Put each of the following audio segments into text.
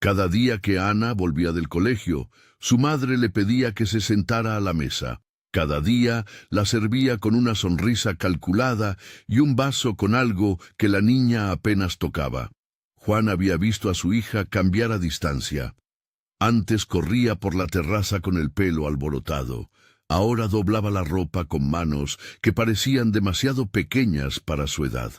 Cada día que Ana volvía del colegio, su madre le pedía que se sentara a la mesa. Cada día la servía con una sonrisa calculada y un vaso con algo que la niña apenas tocaba. Juan había visto a su hija cambiar a distancia. Antes corría por la terraza con el pelo alborotado. Ahora doblaba la ropa con manos que parecían demasiado pequeñas para su edad.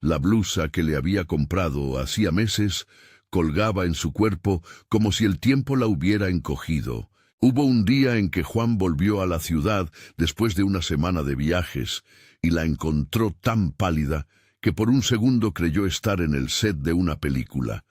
La blusa que le había comprado hacía meses colgaba en su cuerpo como si el tiempo la hubiera encogido. Hubo un día en que Juan volvió a la ciudad después de una semana de viajes y la encontró tan pálida que por un segundo creyó estar en el set de una película.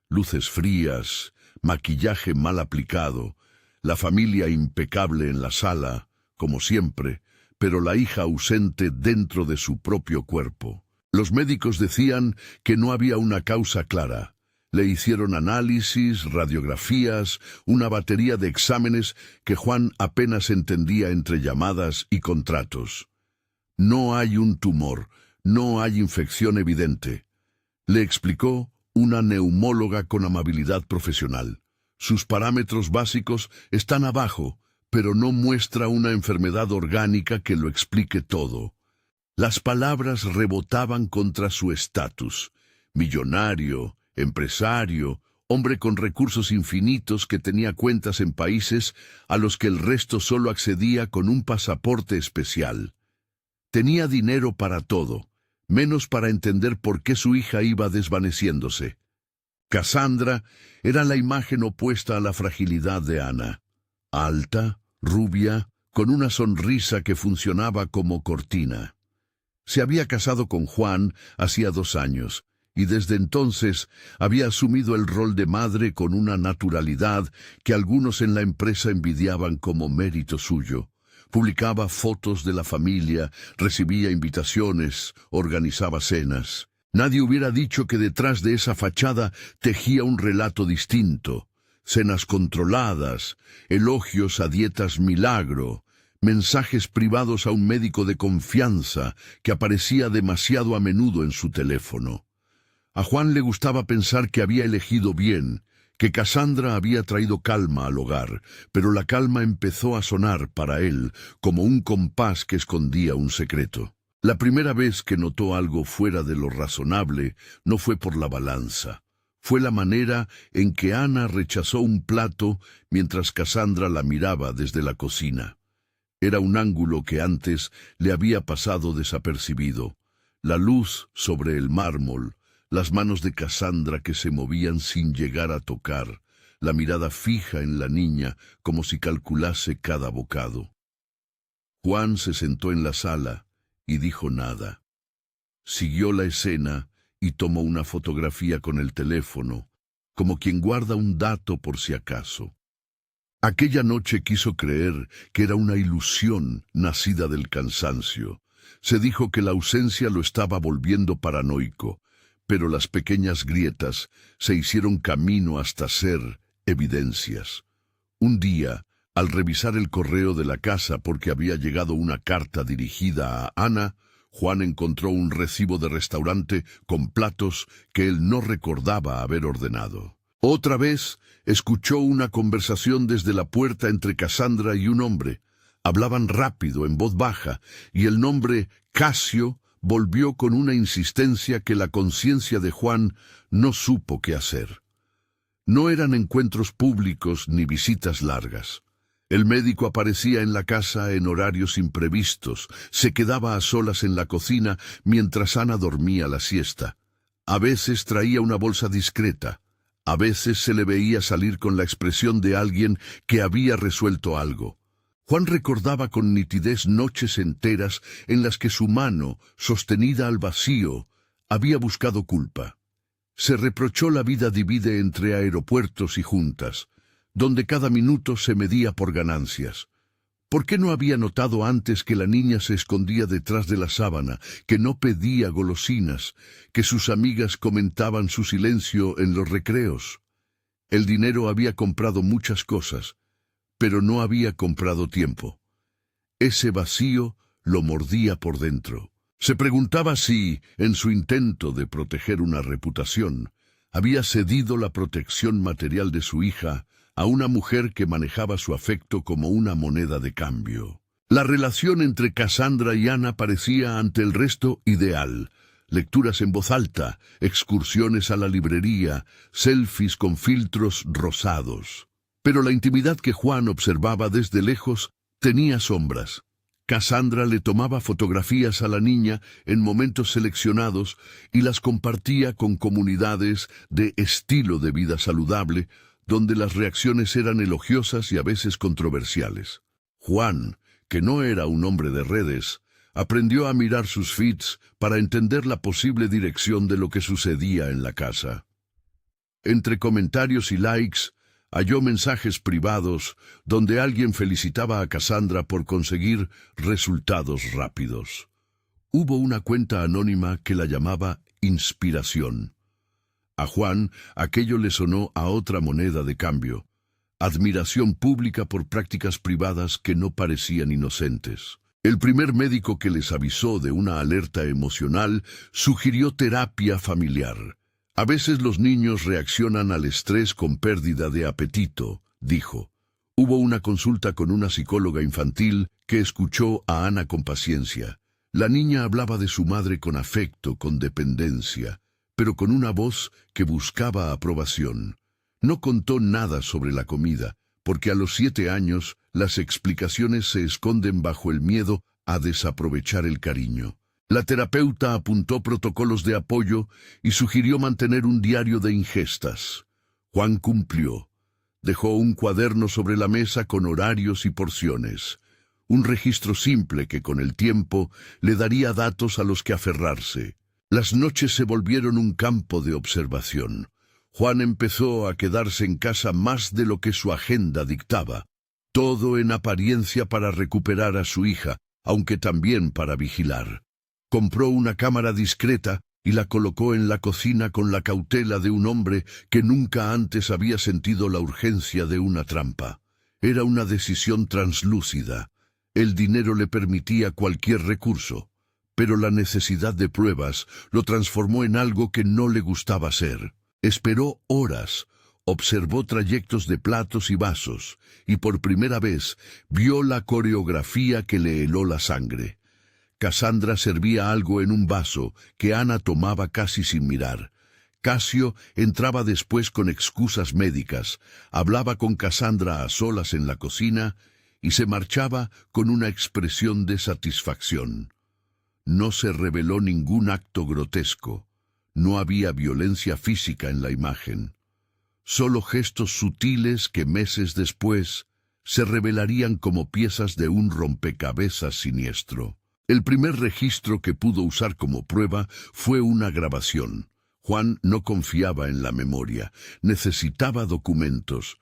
Luces frías, maquillaje mal aplicado, la familia impecable en la sala, como siempre, pero la hija ausente dentro de su propio cuerpo. Los médicos decían que no había una causa clara. Le hicieron análisis, radiografías, una batería de exámenes que Juan apenas entendía entre llamadas y contratos. No hay un tumor, no hay infección evidente, le explicó una neumóloga con amabilidad profesional. Sus parámetros básicos están abajo, pero no muestra una enfermedad orgánica que lo explique todo. Las palabras rebotaban contra su estatus: millonario, empresario, hombre con recursos infinitos que tenía cuentas en países a los que el resto solo accedía con un pasaporte especial. Tenía dinero para todo, menos para entender por qué su hija iba desvaneciéndose. Cassandra era la imagen opuesta a la fragilidad de Ana. Alta, rubia, con una sonrisa que funcionaba como cortina. Se había casado con Juan hacía 2 años, y desde entonces había asumido el rol de madre con una naturalidad que algunos en la empresa envidiaban como mérito suyo. Publicaba fotos de la familia, recibía invitaciones, organizaba cenas. Nadie hubiera dicho que detrás de esa fachada tejía un relato distinto. Cenas controladas, elogios a dietas milagro, mensajes privados a un médico de confianza que aparecía demasiado a menudo en su teléfono. A Juan le gustaba pensar que había elegido bien, que Cassandra había traído calma al hogar, pero la calma empezó a sonar para él como un compás que escondía un secreto. La primera vez que notó algo fuera de lo razonable no fue por la balanza. Fue la manera en que Ana rechazó un plato mientras Cassandra la miraba desde la cocina. Era un ángulo que antes le había pasado desapercibido. La luz sobre el mármol, las manos de Cassandra que se movían sin llegar a tocar, la mirada fija en la niña como si calculase cada bocado. Juan se sentó en la sala y dijo nada. Siguió la escena y tomó una fotografía con el teléfono, como quien guarda un dato por si acaso. Aquella noche quiso creer que era una ilusión nacida del cansancio. Se dijo que la ausencia lo estaba volviendo paranoico, pero las pequeñas grietas se hicieron camino hasta ser evidencias. Un día, al revisar el correo de la casa porque había llegado una carta dirigida a Ana, Juan encontró un recibo de restaurante con platos que él no recordaba haber ordenado. Otra vez, escuchó una conversación desde la puerta entre Cassandra y un hombre. Hablaban rápido, en voz baja, y el nombre Casio volvió con una insistencia que la conciencia de Juan no supo qué hacer. No eran encuentros públicos ni visitas largas. El médico aparecía en la casa en horarios imprevistos, se quedaba a solas en la cocina mientras Ana dormía la siesta. A veces traía una bolsa discreta, a veces se le veía salir con la expresión de alguien que había resuelto algo. Juan recordaba con nitidez noches enteras en las que su mano, sostenida al vacío, había buscado culpa. Se reprochó la vida divide entre aeropuertos y juntas, donde cada minuto se medía por ganancias. ¿Por qué no había notado antes que la niña se escondía detrás de la sábana, que no pedía golosinas, que sus amigas comentaban su silencio en los recreos? El dinero había comprado muchas cosas, pero no había comprado tiempo. Ese vacío lo mordía por dentro. Se preguntaba si, en su intento de proteger una reputación, Había cedido la protección material de su hija a una mujer que manejaba su afecto como una moneda de cambio. La relación entre Cassandra y Ana parecía ante el resto ideal. Lecturas en voz alta, excursiones a la librería, selfies con filtros rosados. Pero la intimidad que Juan observaba desde lejos tenía sombras. Cassandra le tomaba fotografías a la niña en momentos seleccionados y las compartía con comunidades de estilo de vida saludable, donde las reacciones eran elogiosas y a veces controversiales. Juan, que no era un hombre de redes, aprendió a mirar sus feeds para entender la posible dirección de lo que sucedía en la casa. Entre comentarios y likes, halló mensajes privados donde alguien felicitaba a Cassandra por conseguir resultados rápidos. Hubo una cuenta anónima que la llamaba Inspiración. A Juan aquello le sonó a otra moneda de cambio, admiración pública por prácticas privadas que no parecían inocentes. El primer médico que les avisó de una alerta emocional sugirió terapia familiar. A veces los niños reaccionan al estrés con pérdida de apetito, dijo. Hubo una consulta con una psicóloga infantil que escuchó a Ana con paciencia. La niña hablaba de su madre con afecto, con dependencia, pero con una voz que buscaba aprobación. No contó nada sobre la comida, porque a los 7 años las explicaciones se esconden bajo el miedo a desaprovechar el cariño. La terapeuta apuntó protocolos de apoyo y sugirió mantener un diario de ingestas. Juan cumplió. Dejó un cuaderno sobre la mesa con horarios y porciones. Un registro simple que con el tiempo le daría datos a los que aferrarse. Las noches se volvieron un campo de observación. Juan empezó a quedarse en casa más de lo que su agenda dictaba. Todo en apariencia para recuperar a su hija, aunque también para vigilar. Compró una cámara discreta y la colocó en la cocina con la cautela de un hombre que nunca antes había sentido la urgencia de una trampa. Era una decisión translúcida. El dinero le permitía cualquier recurso, pero la necesidad de pruebas lo transformó en algo que no le gustaba hacer. Esperó horas, observó trayectos de platos y vasos, y por primera vez vio la coreografía que le heló la sangre. Cassandra servía algo en un vaso que Ana tomaba casi sin mirar. Casio entraba después con excusas médicas, hablaba con Cassandra a solas en la cocina y se marchaba con una expresión de satisfacción. No se reveló ningún acto grotesco, no había violencia física en la imagen. Solo gestos sutiles que meses después se revelarían como piezas de un rompecabezas siniestro. El primer registro que pudo usar como prueba fue una grabación. Juan no confiaba en la memoria, necesitaba documentos.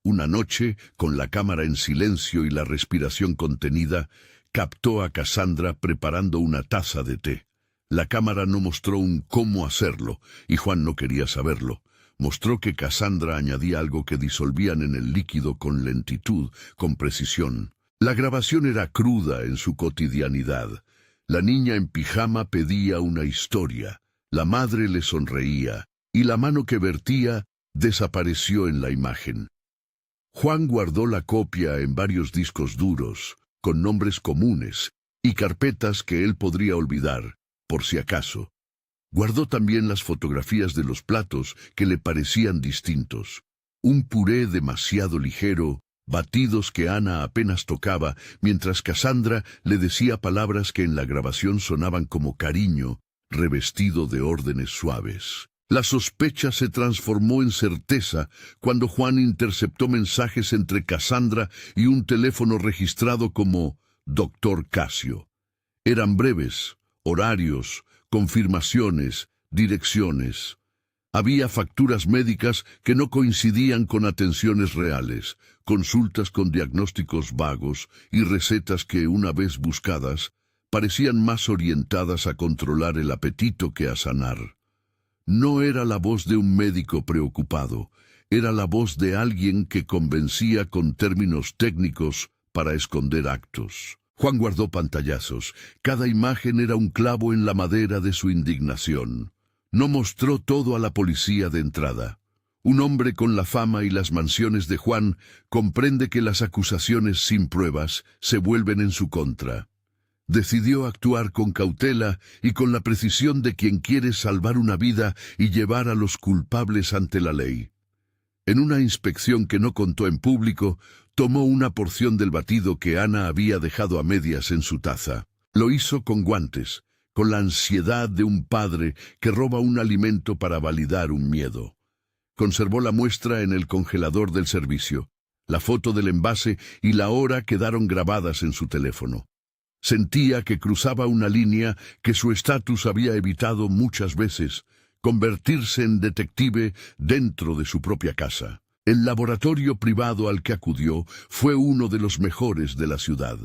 Una noche, con la cámara en silencio y la respiración contenida, captó a Cassandra preparando una taza de té. La cámara no mostró un cómo hacerlo, y Juan no quería saberlo. Mostró que Cassandra añadía algo que disolvían en el líquido con lentitud, con precisión. La grabación era cruda en su cotidianidad. La niña en pijama pedía una historia, la madre le sonreía, y la mano que vertía desapareció en la imagen. Juan guardó la copia en varios discos duros, con nombres comunes, y carpetas que él podría olvidar, por si acaso. Guardó también las fotografías de los platos que le parecían distintos. Un puré demasiado ligero, batidos que Ana apenas tocaba, mientras Cassandra le decía palabras que en la grabación sonaban como cariño, revestido de órdenes suaves. La sospecha se transformó en certeza cuando Juan interceptó mensajes entre Cassandra y un teléfono registrado como Dr. Casio. Eran breves, horarios, confirmaciones, direcciones. Había facturas médicas que no coincidían con atenciones reales, consultas con diagnósticos vagos y recetas que, una vez buscadas, parecían más orientadas a controlar el apetito que a sanar. No era la voz de un médico preocupado, era la voz de alguien que convencía con términos técnicos para esconder actos. Juan guardó pantallazos. Cada imagen era un clavo en la madera de su indignación. No mostró todo a la policía de entrada. Un hombre con la fama y las mansiones de Juan comprende que las acusaciones sin pruebas se vuelven en su contra. Decidió actuar con cautela y con la precisión de quien quiere salvar una vida y llevar a los culpables ante la ley. En una inspección que no contó en público, tomó una porción del batido que Ana había dejado a medias en su taza. Lo hizo con guantes, con la ansiedad de un padre que roba un alimento para validar un miedo. Conservó la muestra en el congelador del servicio. La foto del envase y la hora quedaron grabadas en su teléfono. Sentía que cruzaba una línea que su estatus había evitado muchas veces: convertirse en detective dentro de su propia casa. El laboratorio privado al que acudió fue uno de los mejores de la ciudad.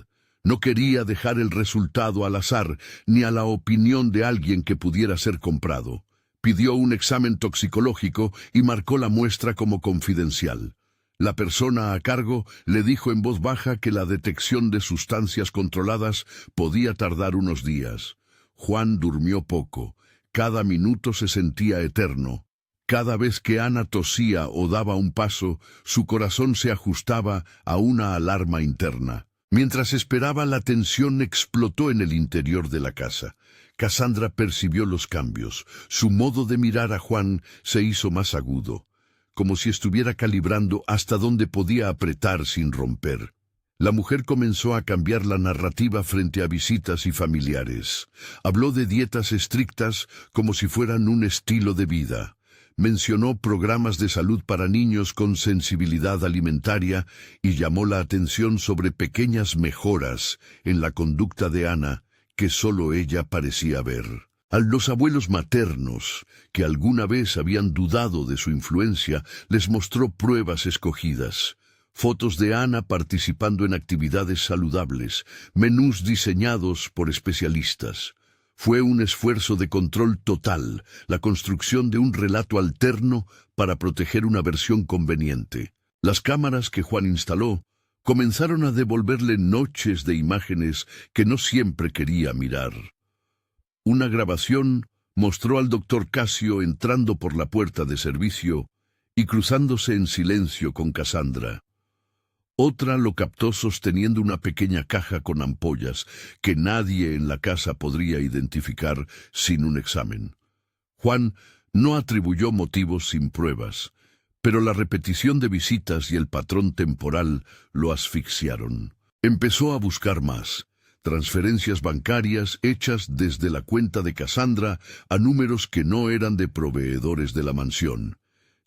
No quería dejar el resultado al azar ni a la opinión de alguien que pudiera ser comprado. Pidió un examen toxicológico y marcó la muestra como confidencial. La persona a cargo le dijo en voz baja que la detección de sustancias controladas podía tardar unos días. Juan durmió poco. Cada minuto se sentía eterno. Cada vez que Ana tosía o daba un paso, su corazón se ajustaba a una alarma interna. Mientras esperaba, la tensión explotó en el interior de la casa. Cassandra percibió los cambios. Su modo de mirar a Juan se hizo más agudo, como si estuviera calibrando hasta dónde podía apretar sin romper. La mujer comenzó a cambiar la narrativa frente a visitas y familiares. Habló de dietas estrictas como si fueran un estilo de vida. Mencionó programas de salud para niños con sensibilidad alimentaria y llamó la atención sobre pequeñas mejoras en la conducta de Ana que solo ella parecía ver. A los abuelos maternos, que alguna vez habían dudado de su influencia, les mostró pruebas escogidas. Fotos de Ana participando en actividades saludables, menús diseñados por especialistas. Fue un esfuerzo de control total, la construcción de un relato alterno para proteger una versión conveniente. Las cámaras que Juan instaló comenzaron a devolverle noches de imágenes que no siempre quería mirar. Una grabación mostró al doctor Casio entrando por la puerta de servicio y cruzándose en silencio con Cassandra. Otra lo captó sosteniendo una pequeña caja con ampollas que nadie en la casa podría identificar sin un examen. Juan no atribuyó motivos sin pruebas, pero la repetición de visitas y el patrón temporal lo asfixiaron. Empezó a buscar más. Transferencias bancarias hechas desde la cuenta de Cassandra a números que no eran de proveedores de la mansión,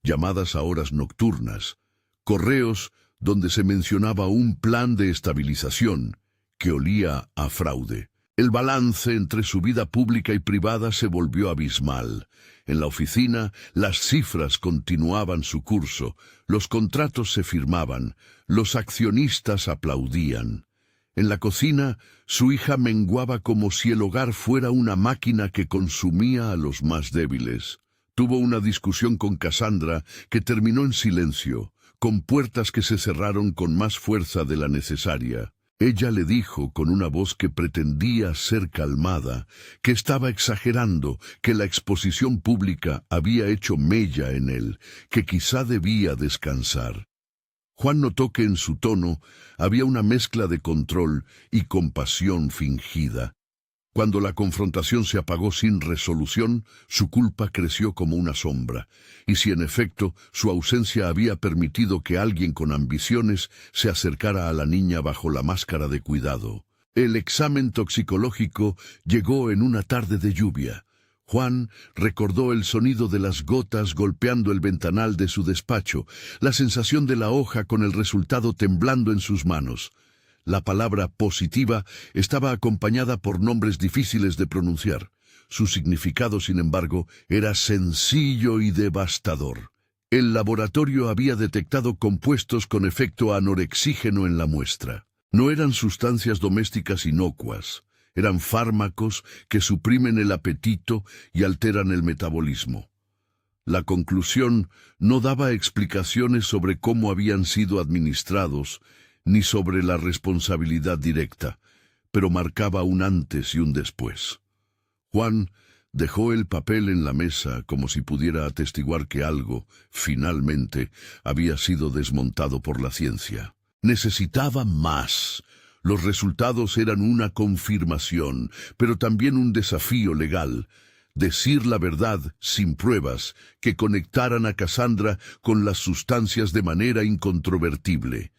llamadas a horas nocturnas, correos donde se mencionaba un plan de estabilización que olía a fraude. El balance entre su vida pública y privada se volvió abismal. En la oficina, las cifras continuaban su curso, los contratos se firmaban, los accionistas aplaudían. En la cocina, su hija menguaba como si el hogar fuera una máquina que consumía a los más débiles. Tuvo una discusión con Cassandra que terminó en silencio, con puertas que se cerraron con más fuerza de la necesaria. Ella le dijo con una voz que pretendía ser calmada, que estaba exagerando, que la exposición pública había hecho mella en él, que quizá debía descansar. Juan notó que en su tono había una mezcla de control y compasión fingida. Cuando la confrontación se apagó sin resolución, su culpa creció como una sombra, y si en efecto su ausencia había permitido que alguien con ambiciones se acercara a la niña bajo la máscara de cuidado. El examen toxicológico llegó en una tarde de lluvia. Juan recordó el sonido de las gotas golpeando el ventanal de su despacho, la sensación de la hoja con el resultado temblando en sus manos. La palabra positiva estaba acompañada por nombres difíciles de pronunciar. Su significado, sin embargo, era sencillo y devastador. El laboratorio había detectado compuestos con efecto anorexígeno en la muestra. No eran sustancias domésticas inocuas. Eran fármacos que suprimen el apetito y alteran el metabolismo. La conclusión no daba explicaciones sobre cómo habían sido administrados, ni sobre la responsabilidad directa, pero marcaba un antes y un después. Juan Dejó el papel en la mesa como si pudiera atestiguar que algo, finalmente, había sido desmontado por la ciencia. Necesitaba más. Los resultados eran una confirmación, pero también un desafío legal. Decir la verdad sin pruebas que conectaran a Cassandra con las sustancias de manera incontrovertible.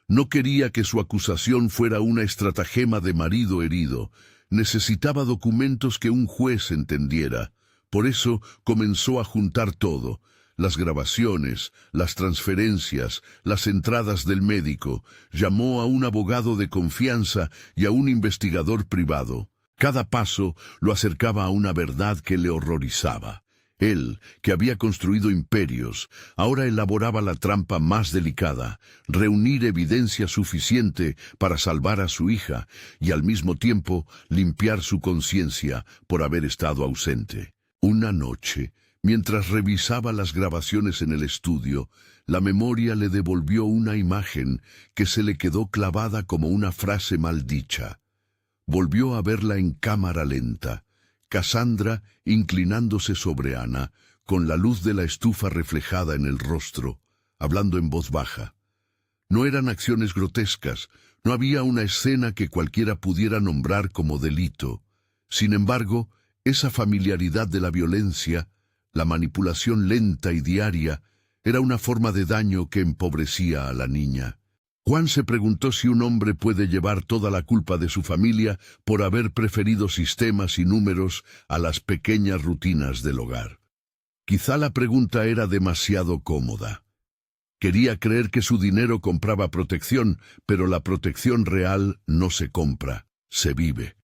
No quería que su acusación fuera una estratagema de marido herido. Necesitaba documentos que un juez entendiera. Por eso comenzó a juntar todo: las grabaciones, las transferencias, las entradas del médico. Llamó a un abogado de confianza y a un investigador privado. Cada paso lo acercaba a una verdad que le horrorizaba. Él, que había construido imperios, ahora elaboraba la trampa más delicada: reunir evidencia suficiente para salvar a su hija y al mismo tiempo limpiar su conciencia por haber estado ausente. Una noche, mientras revisaba las grabaciones en el estudio, la memoria le devolvió una imagen que se le quedó clavada como una frase maldicha. Volvió a verla en cámara lenta: Cassandra inclinándose sobre Ana, con la luz de la estufa reflejada en el rostro, hablando en voz baja. No eran acciones grotescas, no había una escena que cualquiera pudiera nombrar como delito. Sin embargo, esa familiaridad de la violencia, la manipulación lenta y diaria, era una forma de daño que empobrecía a la niña. Juan se preguntó si un hombre puede llevar toda la culpa de su familia por haber preferido sistemas y números a las pequeñas rutinas del hogar. Quizá la pregunta era demasiado cómoda. Quería creer que su dinero compraba protección, pero la protección real no se compra, se vive.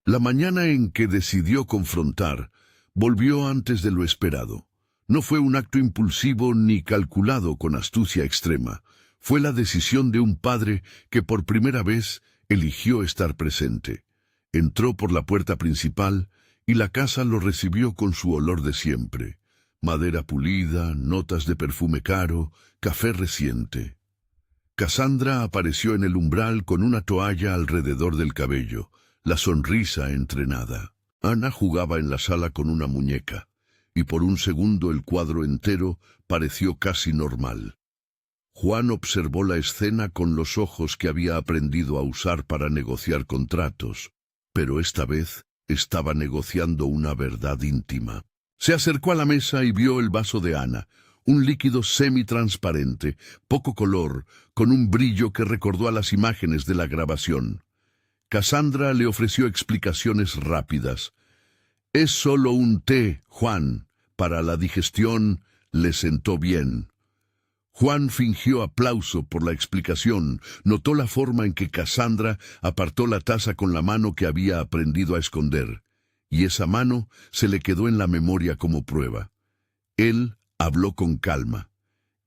La mañana en que decidió confrontar, volvió antes de lo esperado. No fue un acto impulsivo ni calculado con astucia extrema. Fue la decisión de un padre que por primera vez eligió estar presente. Entró por la puerta principal y la casa lo recibió con su olor de siempre: madera pulida, notas de perfume caro, café reciente. Cassandra apareció en el umbral con una toalla alrededor del cabello, la sonrisa entrenada. Ana jugaba en la sala con una muñeca, y por un segundo el cuadro entero pareció casi normal. Juan observó la escena con los ojos que había aprendido a usar para negociar contratos, pero esta vez estaba negociando una verdad íntima. Se acercó a la mesa y vio el vaso de Ana, un líquido semitransparente, poco color, con un brillo que recordó a las imágenes de la grabación. Cassandra le ofreció explicaciones rápidas. «Es solo un té, Juan. Para la digestión le sentó bien». Juan fingió aplauso por la explicación. Notó la forma en que Cassandra apartó la taza con la mano que había aprendido a esconder, y esa mano se le quedó en la memoria como prueba. Él habló con calma.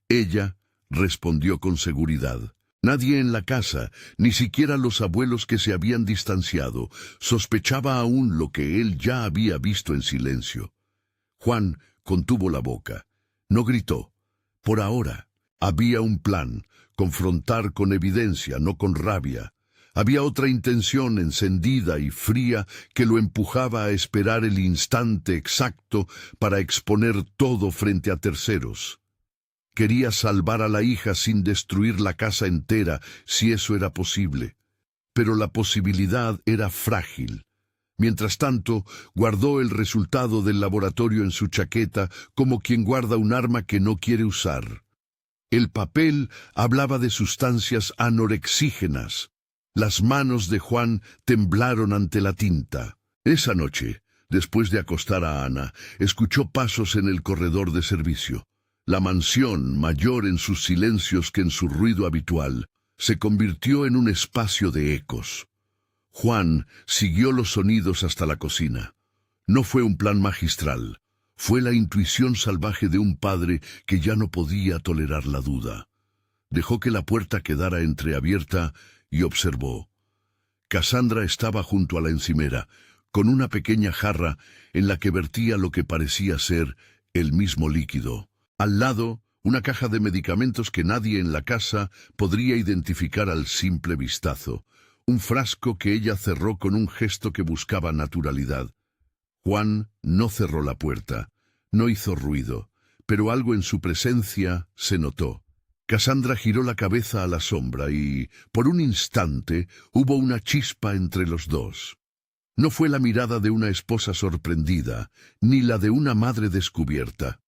Ella respondió con seguridad. Nadie en la casa, ni siquiera los abuelos que se habían distanciado, sospechaba aún lo que él ya había visto en silencio. Juan contuvo la boca. No gritó. Por ahora. Había un plan: confrontar con evidencia, no con rabia. Había otra intención encendida y fría que lo empujaba a esperar el instante exacto para exponer todo frente a terceros. Quería salvar a la hija sin destruir la casa entera, si eso era posible. Pero la posibilidad era frágil. Mientras tanto, guardó el resultado del laboratorio en su chaqueta como quien guarda un arma que no quiere usar. El papel hablaba de sustancias anorexígenas. Las manos de Juan temblaron ante la tinta. Esa noche, después de acostar a Ana, escuchó pasos en el corredor de servicio. La mansión, mayor en sus silencios que en su ruido habitual, se convirtió en un espacio de ecos. Juan siguió los sonidos hasta la cocina. No fue un plan magistral. Fue la intuición salvaje de un padre que ya no podía tolerar la duda. Dejó que la puerta quedara entreabierta y observó. Cassandra estaba junto a la encimera, con una pequeña jarra en la que vertía lo que parecía ser el mismo líquido. Al lado, una caja de medicamentos que nadie en la casa podría identificar al simple vistazo. Un frasco que ella cerró con un gesto que buscaba naturalidad. Juan no cerró la puerta, no hizo ruido, pero algo en su presencia se notó. Cassandra giró la cabeza a la sombra y, por un instante, hubo una chispa entre los dos. No fue la mirada de una esposa sorprendida, ni la de una madre descubierta.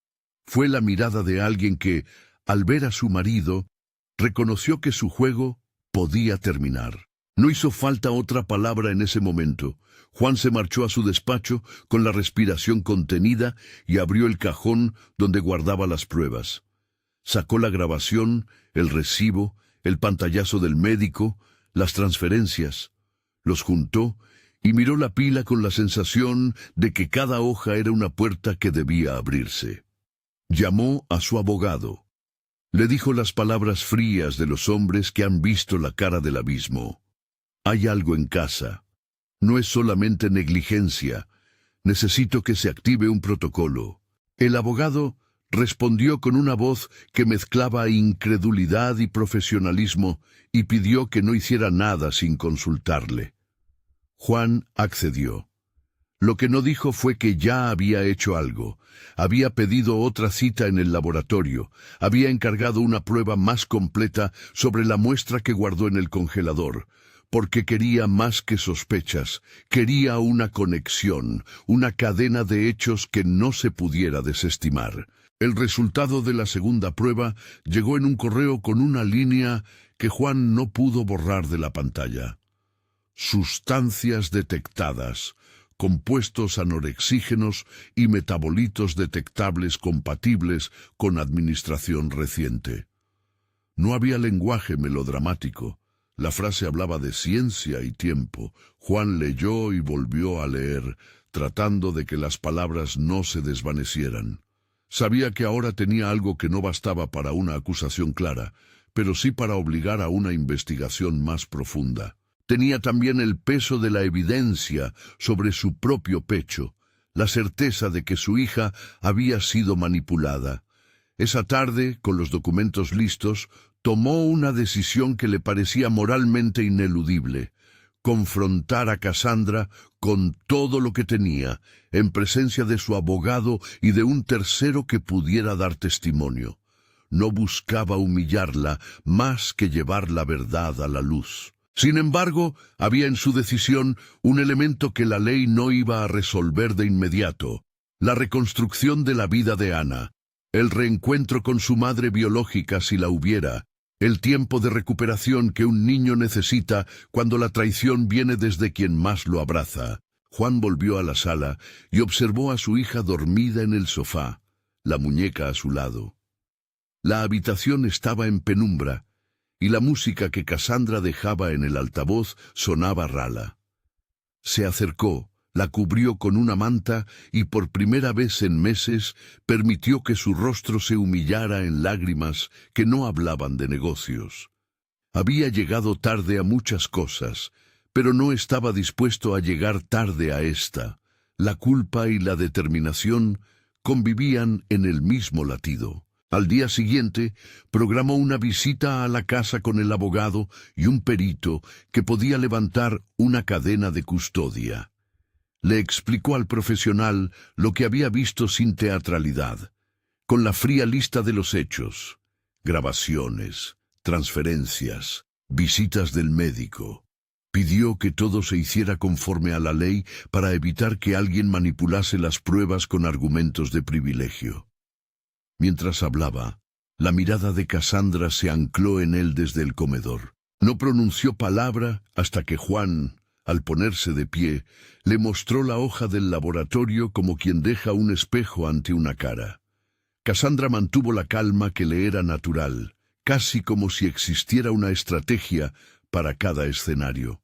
Fue la mirada de alguien que, al ver a su marido, reconoció que su juego podía terminar. No hizo falta otra palabra en ese momento. Juan se marchó a su despacho con la respiración contenida y abrió el cajón donde guardaba las pruebas. Sacó la grabación, el recibo, el pantallazo del médico, las transferencias. Los juntó y miró la pila con la sensación de que cada hoja era una puerta que debía abrirse. Llamó a su abogado. Le dijo las palabras frías de los hombres que han visto la cara del abismo. Hay algo en casa. No es solamente negligencia. Necesito que se active un protocolo. El abogado respondió con una voz que mezclaba incredulidad y profesionalismo y pidió que no hiciera nada sin consultarle. Juan accedió. Lo que no dijo fue que ya había hecho algo. Había pedido otra cita en el laboratorio. Había encargado una prueba más completa sobre la muestra que guardó en el congelador. Porque quería más que sospechas. Quería una conexión, una cadena de hechos que no se pudiera desestimar. El resultado de la segunda prueba llegó en un correo con una línea que Juan no pudo borrar de la pantalla. Sustancias detectadas, compuestos anorexígenos y metabolitos detectables compatibles con administración reciente. No había lenguaje melodramático. La frase hablaba de ciencia y tiempo. Juan leyó y volvió a leer, tratando de que las palabras no se desvanecieran. Sabía que ahora tenía algo que no bastaba para una acusación clara, pero sí para obligar a una investigación más profunda. Tenía también el peso de la evidencia sobre su propio pecho, la certeza de que su hija había sido manipulada. Esa tarde, con los documentos listos, tomó una decisión que le parecía moralmente ineludible: confrontar a Cassandra con todo lo que tenía, en presencia de su abogado y de un tercero que pudiera dar testimonio. No buscaba humillarla más que llevar la verdad a la luz. Sin embargo, había en su decisión un elemento que la ley no iba a resolver de inmediato: la reconstrucción de la vida de Ana, el reencuentro con su madre biológica si la hubiera, el tiempo de recuperación que un niño necesita cuando la traición viene desde quien más lo abraza. Juan volvió a la sala y observó a su hija dormida en el sofá, la muñeca a su lado. La habitación estaba en penumbra, y la música que Cassandra dejaba en el altavoz sonaba rala. Se acercó, la cubrió con una manta y por primera vez en meses permitió que su rostro se humillara en lágrimas que no hablaban de negocios. Había llegado tarde a muchas cosas, pero no estaba dispuesto a llegar tarde a esta. La culpa y la determinación convivían en el mismo latido. Al día siguiente, programó una visita a la casa con el abogado y un perito que podía levantar una cadena de custodia. Le explicó al profesional lo que había visto sin teatralidad, con la fría lista de los hechos: grabaciones, transferencias, visitas del médico. Pidió que todo se hiciera conforme a la ley para evitar que alguien manipulase las pruebas con argumentos de privilegio. Mientras hablaba, la mirada de Cassandra se ancló en él desde el comedor. No pronunció palabra hasta que Juan, al ponerse de pie, le mostró la hoja del laboratorio como quien deja un espejo ante una cara. Cassandra mantuvo la calma que le era natural, casi como si existiera una estrategia para cada escenario.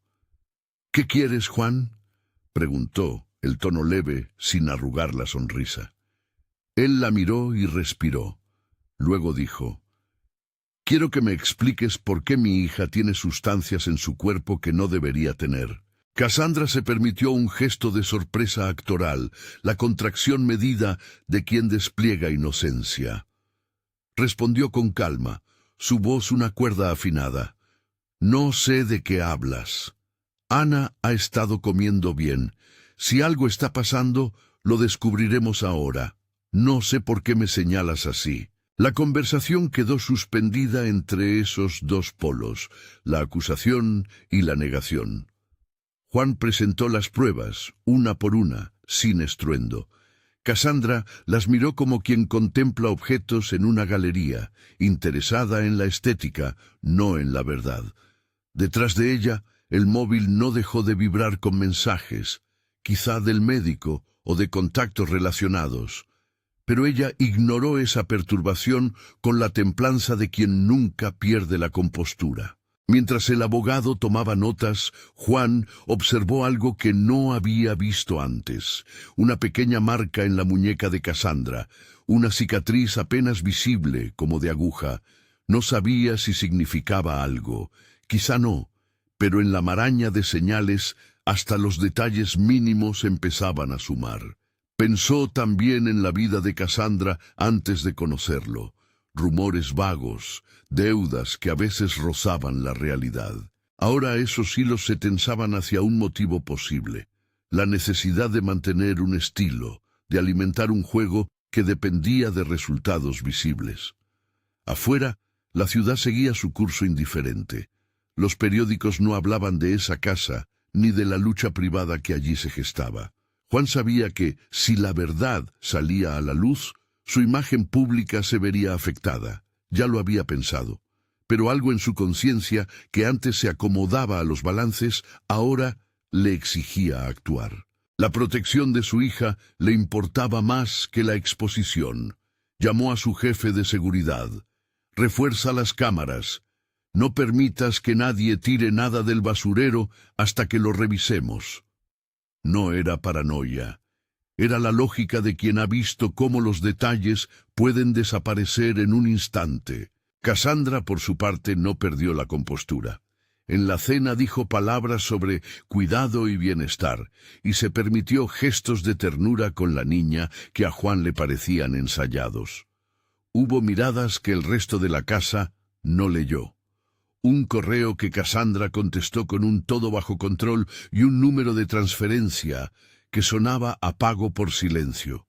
«¿Qué quieres, Juan?», preguntó, el tono leve, sin arrugar la sonrisa. Él la miró y respiró. Luego dijo: «Quiero que me expliques por qué mi hija tiene sustancias en su cuerpo que no debería tener». Cassandra se permitió un gesto de sorpresa actoral, la contracción medida de quien despliega inocencia. Respondió con calma, su voz una cuerda afinada: «No sé de qué hablas. Ana ha estado comiendo bien. Si algo está pasando, lo descubriremos ahora. No sé por qué me señalas así. La conversación quedó suspendida entre esos dos polos, la acusación y la negación. Juan presentó las pruebas, una por una, sin estruendo. Cassandra las miró como quien contempla objetos en una galería, interesada en la estética, no en la verdad. Detrás de ella, el móvil no dejó de vibrar con mensajes, quizá del médico o de contactos relacionados. Pero ella ignoró esa perturbación con la templanza de quien nunca pierde la compostura. Mientras el abogado tomaba notas, Juan observó algo que no había visto antes. Una pequeña marca en la muñeca de Cassandra, una cicatriz apenas visible como de aguja. No sabía si significaba algo. Quizá no, pero en la maraña de señales hasta los detalles mínimos empezaban a sumar. Pensó también en la vida de Cassandra antes de conocerlo. Rumores vagos, deudas que a veces rozaban la realidad. Ahora esos hilos se tensaban hacia un motivo posible, la necesidad de mantener un estilo, de alimentar un juego que dependía de resultados visibles. Afuera, la ciudad seguía su curso indiferente. Los periódicos no hablaban de esa casa, ni de la lucha privada que allí se gestaba. Juan sabía que, si la verdad salía a la luz, su imagen pública se vería afectada. Ya lo había pensado. Pero algo en su conciencia, que antes se acomodaba a los balances, ahora le exigía actuar. La protección de su hija le importaba más que la exposición. Llamó a su jefe de seguridad. «Refuerza las cámaras. No permitas que nadie tire nada del basurero hasta que lo revisemos». No era paranoia. Era la lógica de quien ha visto cómo los detalles pueden desaparecer en un instante. Cassandra, por su parte, no perdió la compostura. En la cena dijo palabras sobre cuidado y bienestar, y se permitió gestos de ternura con la niña que a Juan le parecían ensayados. Hubo miradas que el resto de la casa no leyó. Un correo que Cassandra contestó con un todo bajo control y un número de transferencia que sonaba a pago por silencio.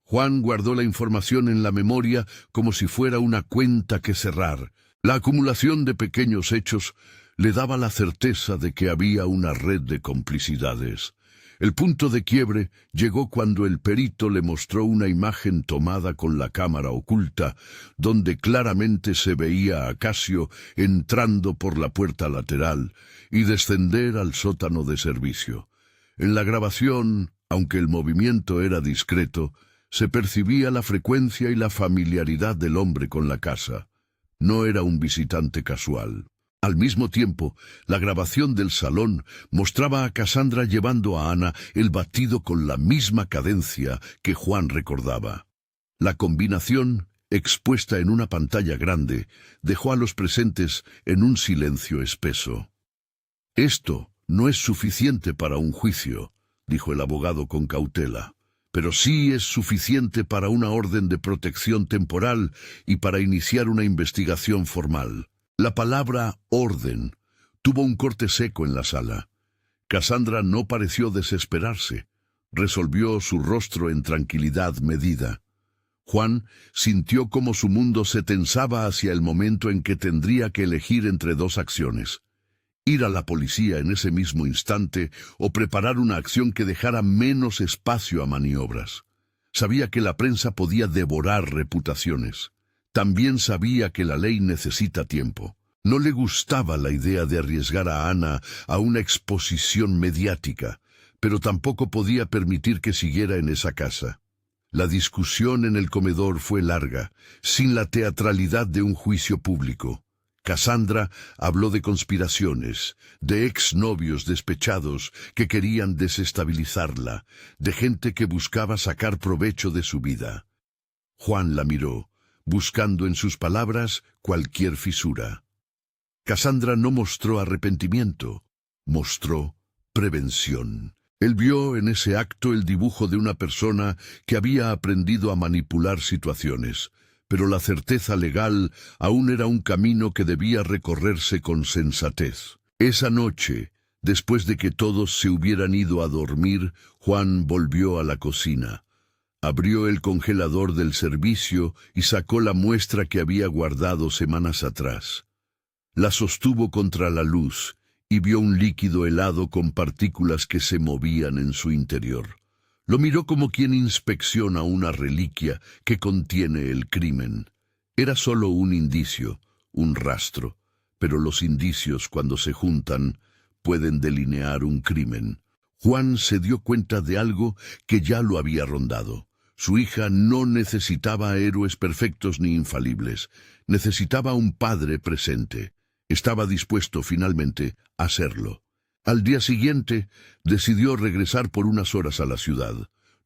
Juan guardó la información en la memoria como si fuera una cuenta que cerrar. La acumulación de pequeños hechos le daba la certeza de que había una red de complicidades. El punto de quiebre llegó cuando el perito le mostró una imagen tomada con la cámara oculta, donde claramente se veía a Casio entrando por la puerta lateral y descender al sótano de servicio. En la grabación, aunque el movimiento era discreto, se percibía la frecuencia y la familiaridad del hombre con la casa. No era un visitante casual. Al mismo tiempo, la grabación del salón mostraba a Cassandra llevando a Ana el batido con la misma cadencia que Juan recordaba. La combinación, expuesta en una pantalla grande, dejó a los presentes en un silencio espeso. «Esto no es suficiente para un juicio», dijo el abogado con cautela, «pero sí es suficiente para una orden de protección temporal y para iniciar una investigación formal». La palabra «orden» tuvo un corte seco en la sala. Cassandra no pareció desesperarse. Resolvió su rostro en tranquilidad medida. Juan sintió cómo su mundo se tensaba hacia el momento en que tendría que elegir entre dos acciones: ir a la policía en ese mismo instante o preparar una acción que dejara menos espacio a maniobras. Sabía que la prensa podía devorar reputaciones. También sabía que la ley necesita tiempo. No le gustaba la idea de arriesgar a Ana a una exposición mediática, pero tampoco podía permitir que siguiera en esa casa. La discusión en el comedor fue larga, sin la teatralidad de un juicio público. Cassandra habló de conspiraciones, de exnovios despechados que querían desestabilizarla, de gente que buscaba sacar provecho de su vida. Juan la miró, buscando en sus palabras cualquier fisura. Cassandra no mostró arrepentimiento, mostró prevención. Él vio en ese acto el dibujo de una persona que había aprendido a manipular situaciones, pero la certeza legal aún era un camino que debía recorrerse con sensatez. Esa noche, Después de que todos se hubieran ido a dormir, Juan volvió a la cocina. Abrió el congelador del servicio y sacó la muestra que había guardado semanas atrás. La sostuvo contra la luz y vio un líquido helado con partículas que se movían en su interior. Lo miró como quien inspecciona una reliquia que contiene el crimen. Era solo un indicio, un rastro, pero los indicios, cuando se juntan, pueden delinear un crimen. Juan se dio cuenta de algo que ya lo había rondado. Su hija no necesitaba héroes perfectos ni infalibles. Necesitaba un padre presente. Estaba dispuesto finalmente a hacerlo. Al día siguiente, decidió regresar por unas horas a la ciudad.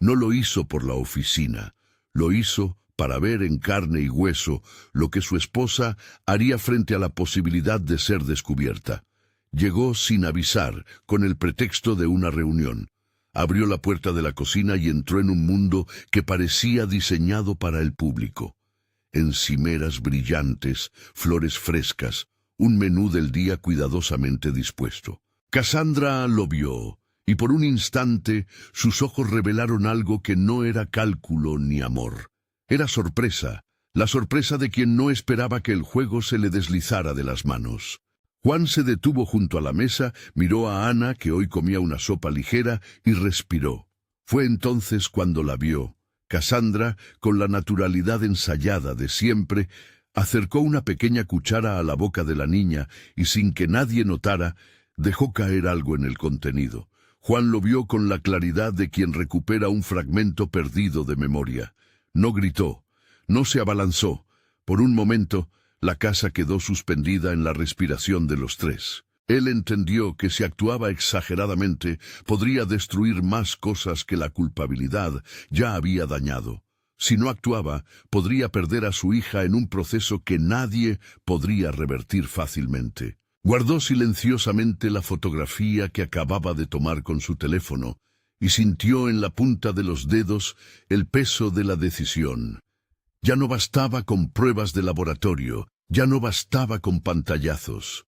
No lo hizo por la oficina. Lo hizo para ver en carne y hueso lo que su esposa haría frente a la posibilidad de ser descubierta. Llegó sin avisar, con el pretexto de una reunión. Abrió la puerta de la cocina y entró en un mundo que parecía diseñado para el público. Encimeras brillantes, flores frescas, un menú del día cuidadosamente dispuesto. Cassandra lo vio, y por un instante sus ojos revelaron algo que no era cálculo ni amor. Era sorpresa, la sorpresa de quien no esperaba que el juego se le deslizara de las manos. Juan se detuvo junto a la mesa, miró a Ana, que hoy comía una sopa ligera, y respiró. Fue entonces cuando la vio. Cassandra, con la naturalidad ensayada de siempre, acercó una pequeña cuchara a la boca de la niña y, sin que nadie notara, dejó caer algo en el contenido. Juan lo vio con la claridad de quien recupera un fragmento perdido de memoria. No gritó, no se abalanzó. Por un momento, la casa quedó suspendida en la respiración de los tres. Él entendió que si actuaba exageradamente, podría destruir más cosas que la culpabilidad ya había dañado. Si no actuaba, podría perder a su hija en un proceso que nadie podría revertir fácilmente. Guardó silenciosamente la fotografía que acababa de tomar con su teléfono y sintió en la punta de los dedos el peso de la decisión. Ya no bastaba con pruebas de laboratorio, ya no bastaba con pantallazos.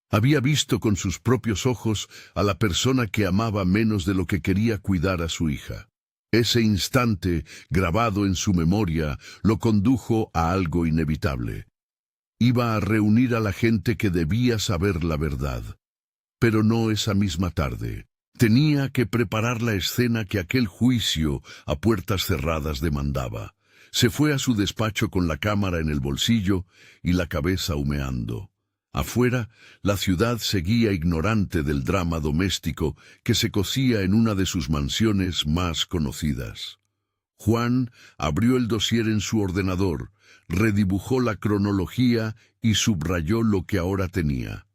Había visto con sus propios ojos a la persona que amaba menos de lo que quería cuidar a su hija. Ese instante, grabado en su memoria, lo condujo a algo inevitable. Iba a reunir a la gente que debía saber la verdad. Pero no esa misma tarde. Tenía que preparar la escena que aquel juicio a puertas cerradas demandaba. Se fue a su despacho con la cámara en el bolsillo y la cabeza humeando. Afuera, la ciudad seguía ignorante del drama doméstico que se cocía en una de sus mansiones más conocidas. Juan abrió el dossier en su ordenador, redibujó la cronología y subrayó lo que ahora tenía.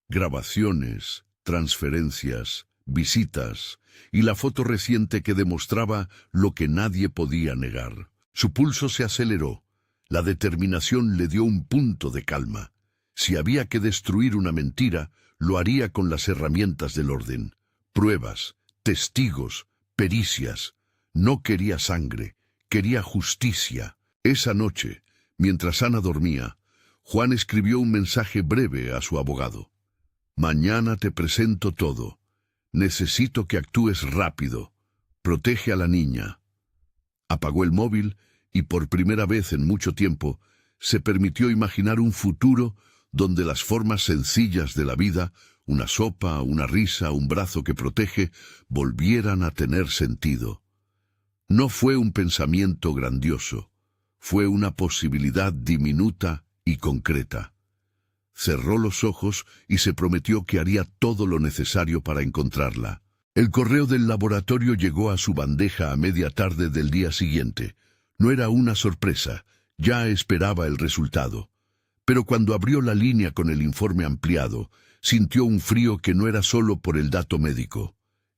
Grabaciones, transferencias, visitas y la foto reciente que demostraba lo que nadie podía negar. Su pulso se aceleró. La determinación le dio un punto de calma. Si había que destruir una mentira, lo haría con las herramientas del orden. Pruebas, testigos, pericias. No quería sangre, quería justicia. Esa noche, mientras Ana dormía, Juan escribió un mensaje breve a su abogado. Mañana te presento todo. Necesito que actúes rápido. Protege a la niña. Apagó el móvil y por primera vez en mucho tiempo se permitió imaginar un futuro donde las formas sencillas de la vida, una sopa, una risa, un brazo que protege, volvieran a tener sentido. No fue un pensamiento grandioso, fue una posibilidad diminuta y concreta. Cerró los ojos y se prometió que haría todo lo necesario para encontrarla. El correo del laboratorio llegó a su bandeja a media tarde del día siguiente. No era una sorpresa, ya esperaba el resultado. Pero cuando abrió la línea con el informe ampliado, sintió un frío que no era solo por el dato médico.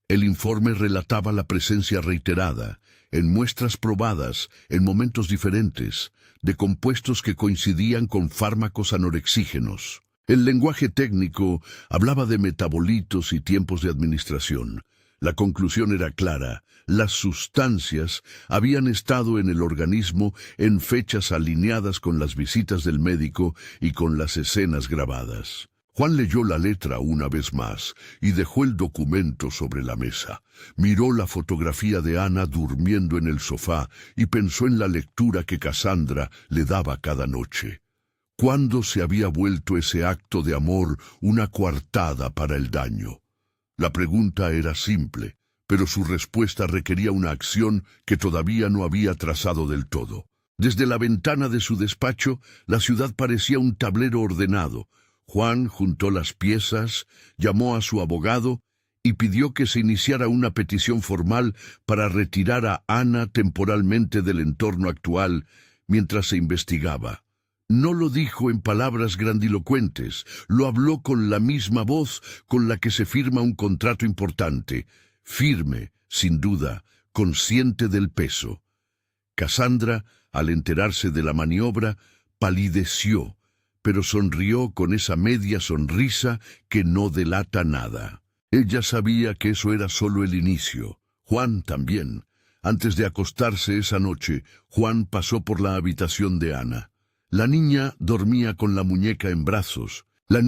El informe relataba la presencia reiterada, en muestras probadas, en momentos diferentes, de compuestos que coincidían con fármacos anorexígenos. El lenguaje técnico hablaba de metabolitos y tiempos de administración. La conclusión era clara. Las sustancias habían estado en el organismo en fechas alineadas con las visitas del médico y con las escenas grabadas. Juan leyó la letra una vez más y dejó el documento sobre la mesa. Miró la fotografía de Ana durmiendo en el sofá y pensó en la lectura que Cassandra le daba cada noche. ¿Cuándo se había vuelto ese acto de amor una coartada para el daño? La pregunta era simple, pero su respuesta requería una acción que todavía no había trazado del todo. Desde la ventana de su despacho, la ciudad parecía un tablero ordenado. Juan juntó las piezas, llamó a su abogado y pidió que se iniciara una petición formal para retirar a Ana temporalmente del entorno actual mientras se investigaba. No lo dijo en palabras grandilocuentes, lo habló con la misma voz con la que se firma un contrato importante, firme, sin duda, consciente del peso. Cassandra, al enterarse de la maniobra, palideció, pero sonrió con esa media sonrisa que no delata nada. Ella sabía que eso era solo el inicio. Juan también. Antes de acostarse esa noche, Juan pasó por la habitación de Ana. La niña dormía con la muñeca en brazos. La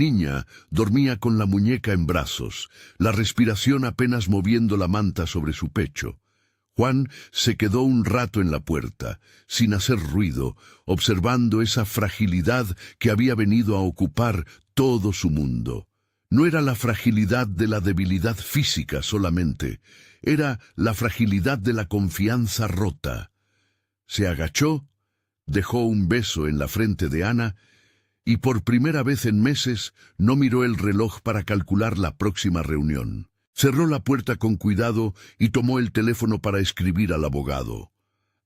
respiración apenas moviendo la manta sobre su pecho. Juan se quedó un rato en la puerta, sin hacer ruido, observando esa fragilidad que había venido a ocupar todo su mundo. No era la fragilidad de la debilidad física solamente, era la fragilidad de la confianza rota. Se agachó, dejó un beso en la frente de Ana y por primera vez en meses no miró el reloj para calcular la próxima reunión. Cerró la puerta con cuidado y tomó el teléfono para escribir al abogado.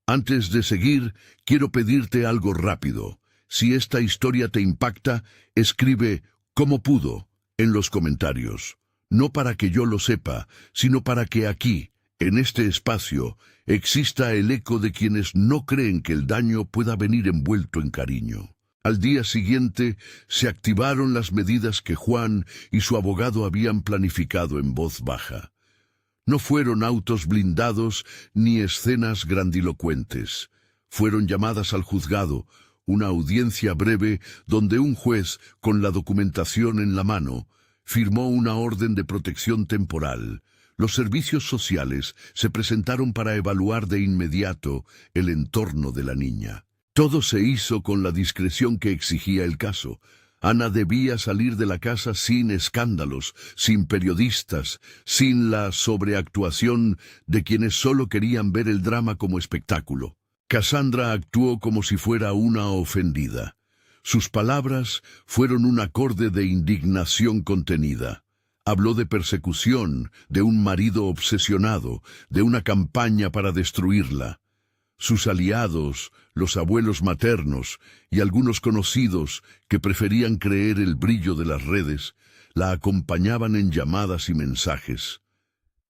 Antes de seguir, quiero pedirte algo rápido. Si esta historia te impacta, escribe «¿Cómo pudo?» en los comentarios. No para que yo lo sepa, sino para que aquí, en este espacio, exista el eco de quienes no creen que el daño pueda venir envuelto en cariño. Al día siguiente se activaron las medidas que Juan y su abogado habían planificado en voz baja. No fueron autos blindados ni escenas grandilocuentes. Fueron llamadas al juzgado, una audiencia breve donde un juez, con la documentación en la mano, firmó una orden de protección temporal. Los servicios sociales se presentaron para evaluar de inmediato el entorno de la niña. Todo se hizo con la discreción que exigía el caso. Ana debía salir de la casa sin escándalos, sin periodistas, sin la sobreactuación de quienes solo querían ver el drama como espectáculo. Cassandra actuó como si fuera una ofendida. Sus palabras fueron un acorde de indignación contenida. Habló de persecución, de un marido obsesionado, de una campaña para destruirla. Sus aliados, los abuelos maternos y algunos conocidos que preferían creer el brillo de las redes, la acompañaban en llamadas y mensajes.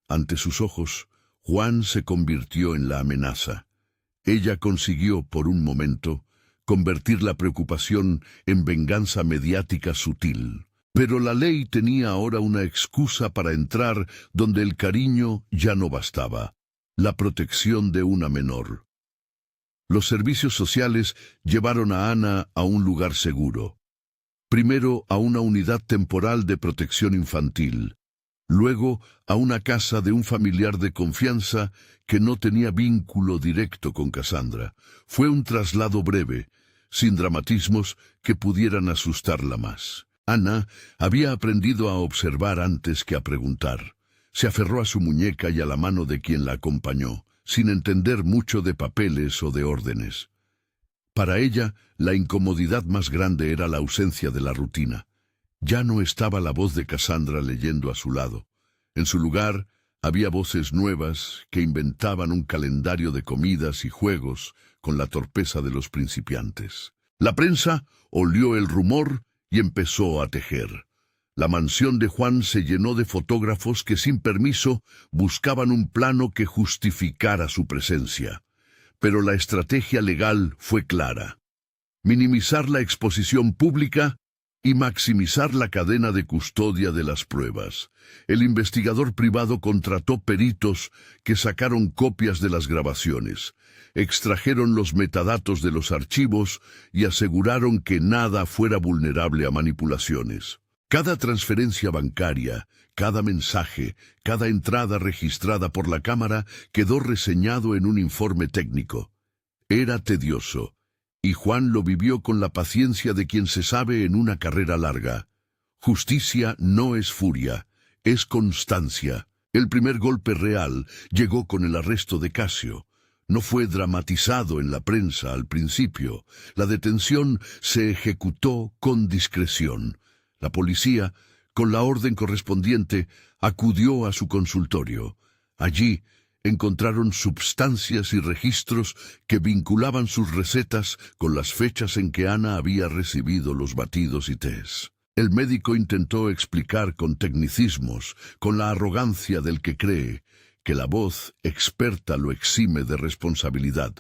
Ante sus ojos, Juan se convirtió en la amenaza. Ella consiguió, por un momento, convertir la preocupación en venganza mediática sutil. Pero la ley tenía ahora una excusa para entrar donde el cariño ya no bastaba: la protección de una menor. Los servicios sociales llevaron a Ana a un lugar seguro. Primero a una unidad temporal de protección infantil, luego a una casa de un familiar de confianza que no tenía vínculo directo con Cassandra. Fue un traslado breve, sin dramatismos que pudieran asustarla más. Ana había aprendido a observar antes que a preguntar. Se aferró a su muñeca y a la mano de quien la acompañó, sin entender mucho de papeles o de órdenes. Para ella, la incomodidad más grande era la ausencia de la rutina. Ya no estaba la voz de Cassandra leyendo a su lado. En su lugar, había voces nuevas que inventaban un calendario de comidas y juegos con la torpeza de los principiantes. La prensa olió el rumor y empezó a tejer. La mansión de Juan se llenó de fotógrafos que sin permiso buscaban un plano que justificara su presencia. Pero la estrategia legal fue clara: minimizar la exposición pública y maximizar la cadena de custodia de las pruebas. El investigador privado contrató peritos que sacaron copias de las grabaciones, extrajeron los metadatos de los archivos y aseguraron que nada fuera vulnerable a manipulaciones. Cada transferencia bancaria, cada mensaje, cada entrada registrada por la cámara quedó reseñado en un informe técnico. Era tedioso, y Juan lo vivió con la paciencia de quien se sabe en una carrera larga. Justicia no es furia, es constancia. El primer golpe real llegó con el arresto de Casio. No fue dramatizado en la prensa al principio. La detención se ejecutó con discreción. La policía, con la orden correspondiente, acudió a su consultorio. Allí encontraron substancias y registros que vinculaban sus recetas con las fechas en que Ana había recibido los batidos y tés. El médico intentó explicar con tecnicismos, con la arrogancia del que cree que la voz experta lo exime de responsabilidad.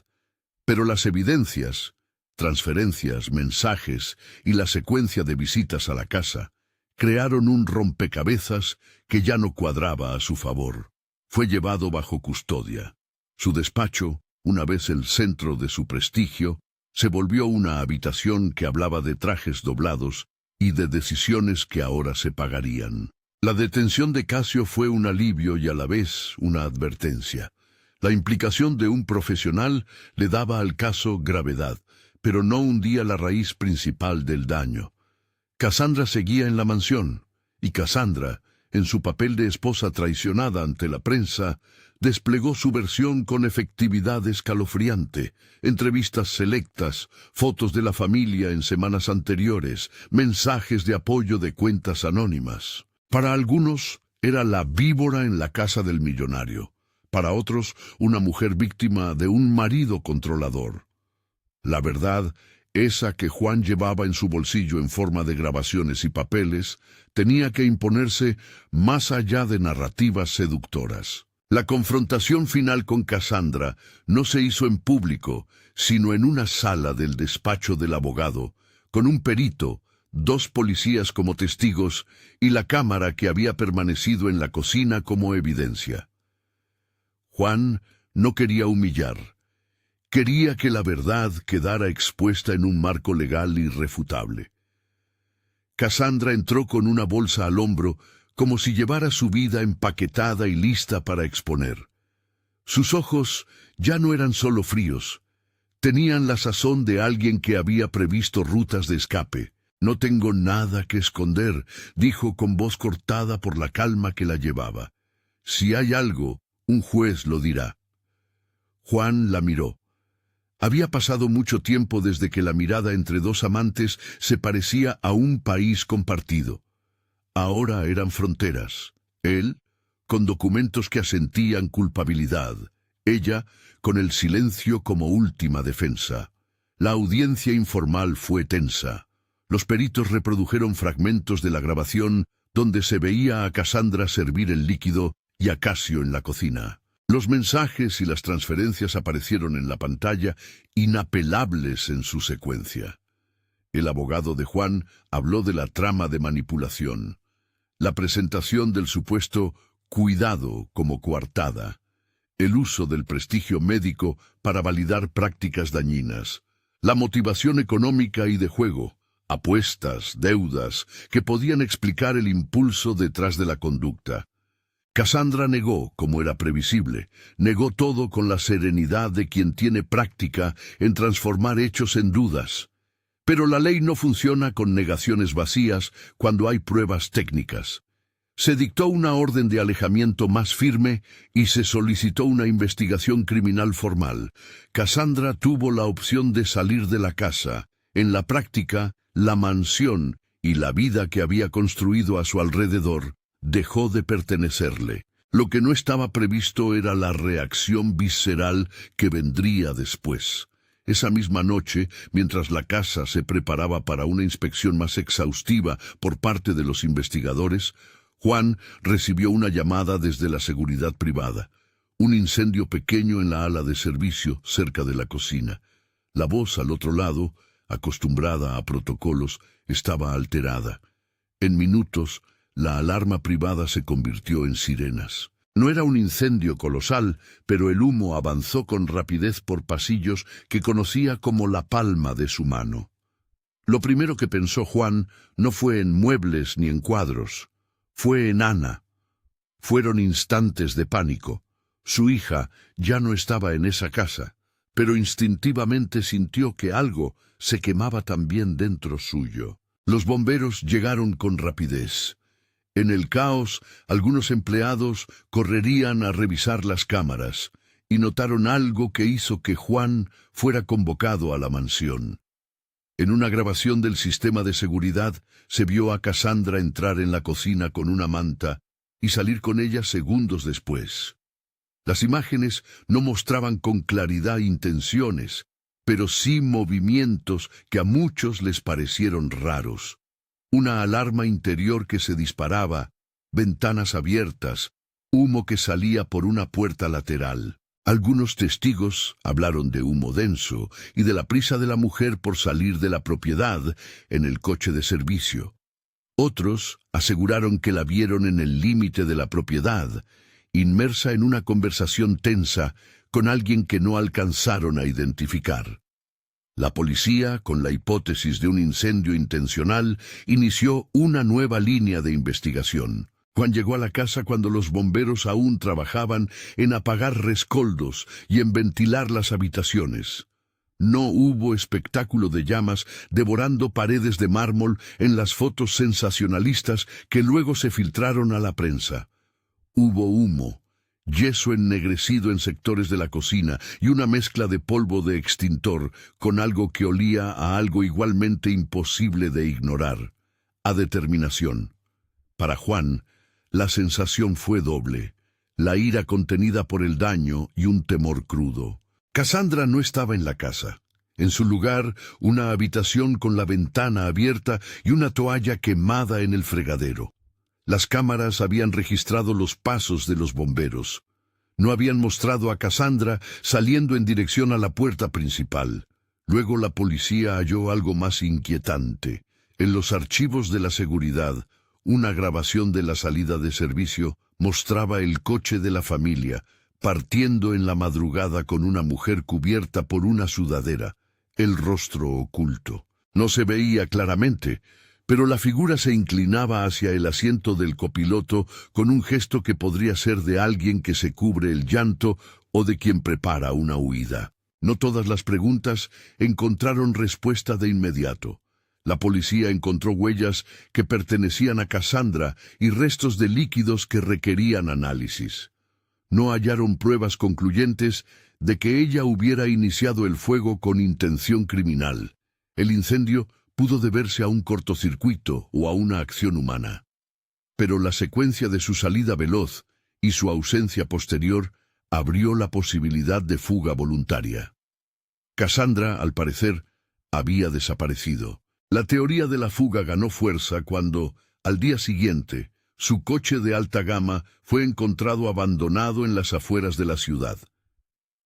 Pero las evidencias, transferencias, mensajes y la secuencia de visitas a la casa crearon un rompecabezas que ya no cuadraba a su favor. Fue llevado bajo custodia. Su despacho, una vez el centro de su prestigio, se volvió una habitación que hablaba de trajes doblados y de decisiones que ahora se pagarían. La detención de Casio fue un alivio y a la vez una advertencia. La implicación de un profesional le daba al caso gravedad, pero no hundía la raíz principal del daño. Cassandra seguía en la mansión, y Cassandra, en su papel de esposa traicionada ante la prensa, desplegó su versión con efectividad escalofriante, entrevistas selectas, fotos de la familia en semanas anteriores, mensajes de apoyo de cuentas anónimas. Para algunos, era la víbora en la casa del millonario. Para otros, una mujer víctima de un marido controlador. La verdad, esa que Juan llevaba en su bolsillo en forma de grabaciones y papeles, tenía que imponerse más allá de narrativas seductoras. La confrontación final con Cassandra no se hizo en público, sino en una sala del despacho del abogado, con un perito, 2 policías como testigos y la cámara que había permanecido en la cocina como evidencia. Juan no quería humillar. Quería que la verdad quedara expuesta en un marco legal irrefutable. Cassandra entró con una bolsa al hombro, como si llevara su vida empaquetada y lista para exponer. Sus ojos ya no eran solo fríos, tenían la sazón de alguien que había previsto rutas de escape. «No tengo nada que esconder», dijo con voz cortada por la calma que la llevaba. «Si hay algo, un juez lo dirá». Juan la miró. Había pasado mucho tiempo desde que la mirada entre 2 amantes se parecía a un país compartido. Ahora eran fronteras. Él, con documentos que asentían culpabilidad. Ella, con el silencio como última defensa. La audiencia informal fue tensa. Los peritos reprodujeron fragmentos de la grabación donde se veía a Cassandra servir el líquido y a Casio en la cocina. Los mensajes y las transferencias aparecieron en la pantalla, inapelables en su secuencia. El abogado de Juan habló de la trama de manipulación, la presentación del supuesto cuidado como coartada, el uso del prestigio médico para validar prácticas dañinas, la motivación económica y de juego, apuestas, deudas, que podían explicar el impulso detrás de la conducta. Cassandra negó, como era previsible, negó todo con la serenidad de quien tiene práctica en transformar hechos en dudas. Pero la ley no funciona con negaciones vacías cuando hay pruebas técnicas. Se dictó una orden de alejamiento más firme y se solicitó una investigación criminal formal. Cassandra tuvo la opción de salir de la casa. En la práctica, la mansión y la vida que había construido a su alrededor dejó de pertenecerle. Lo que no estaba previsto era la reacción visceral que vendría después. Esa misma noche, mientras la casa se preparaba para una inspección más exhaustiva por parte de los investigadores, Juan recibió una llamada desde la seguridad privada. Un incendio pequeño en la ala de servicio cerca de la cocina. La voz al otro lado, acostumbrada a protocolos, estaba alterada. En minutos, la alarma privada se convirtió en sirenas. No era un incendio colosal, pero el humo avanzó con rapidez por pasillos que conocía como la palma de su mano. Lo primero que pensó Juan no fue en muebles ni en cuadros, fue en Ana. Fueron instantes de pánico. Su hija ya no estaba en esa casa, pero instintivamente sintió que algo se quemaba también dentro suyo. Los bomberos llegaron con rapidez. En el caos, algunos empleados correrían a revisar las cámaras y notaron algo que hizo que Juan fuera convocado a la mansión. En una grabación del sistema de seguridad se vio a Cassandra entrar en la cocina con una manta y salir con ella segundos después. Las imágenes no mostraban con claridad intenciones, pero sí movimientos que a muchos les parecieron raros. Una alarma interior que se disparaba, ventanas abiertas, humo que salía por una puerta lateral. Algunos testigos hablaron de humo denso y de la prisa de la mujer por salir de la propiedad en el coche de servicio. Otros aseguraron que la vieron en el límite de la propiedad, inmersa en una conversación tensa con alguien que no alcanzaron a identificar. La policía, con la hipótesis de un incendio intencional, inició una nueva línea de investigación. Juan llegó a la casa cuando los bomberos aún trabajaban en apagar rescoldos y en ventilar las habitaciones. No hubo espectáculo de llamas devorando paredes de mármol en las fotos sensacionalistas que luego se filtraron a la prensa. Hubo humo, yeso ennegrecido en sectores de la cocina y una mezcla de polvo de extintor con algo que olía a algo igualmente imposible de ignorar, a determinación. Para Juan, la sensación fue doble, la ira contenida por el daño y un temor crudo. Cassandra no estaba en la casa. En su lugar, una habitación con la ventana abierta y una toalla quemada en el fregadero. Las cámaras habían registrado los pasos de los bomberos. No habían mostrado a Cassandra saliendo en dirección a la puerta principal. Luego la policía halló algo más inquietante. En los archivos de la seguridad, una grabación de la salida de servicio mostraba el coche de la familia, partiendo en la madrugada con una mujer cubierta por una sudadera, el rostro oculto. No se veía claramente, pero la figura se inclinaba hacia el asiento del copiloto con un gesto que podría ser de alguien que se cubre el llanto o de quien prepara una huida. No todas las preguntas encontraron respuesta de inmediato. La policía encontró huellas que pertenecían a Cassandra y restos de líquidos que requerían análisis. No hallaron pruebas concluyentes de que ella hubiera iniciado el fuego con intención criminal. El incendio pudo deberse a un cortocircuito o a una acción humana. Pero la secuencia de su salida veloz y su ausencia posterior abrió la posibilidad de fuga voluntaria. Cassandra, al parecer, había desaparecido. La teoría de la fuga ganó fuerza cuando, al día siguiente, su coche de alta gama fue encontrado abandonado en las afueras de la ciudad.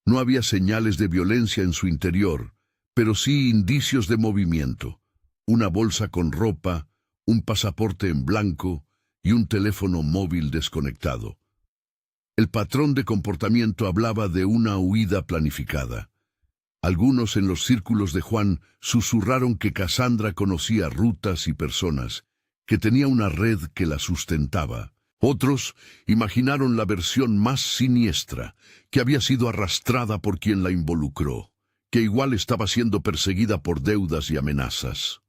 No había señales de violencia en su interior, pero sí indicios de movimiento. Una bolsa con ropa, un pasaporte en blanco y un teléfono móvil desconectado. El patrón de comportamiento hablaba de una huida planificada. Algunos en los círculos de Juan susurraron que Cassandra conocía rutas y personas, que tenía una red que la sustentaba. Otros imaginaron la versión más siniestra, que había sido arrastrada por quien la involucró, que igual estaba siendo perseguida por deudas y amenazas.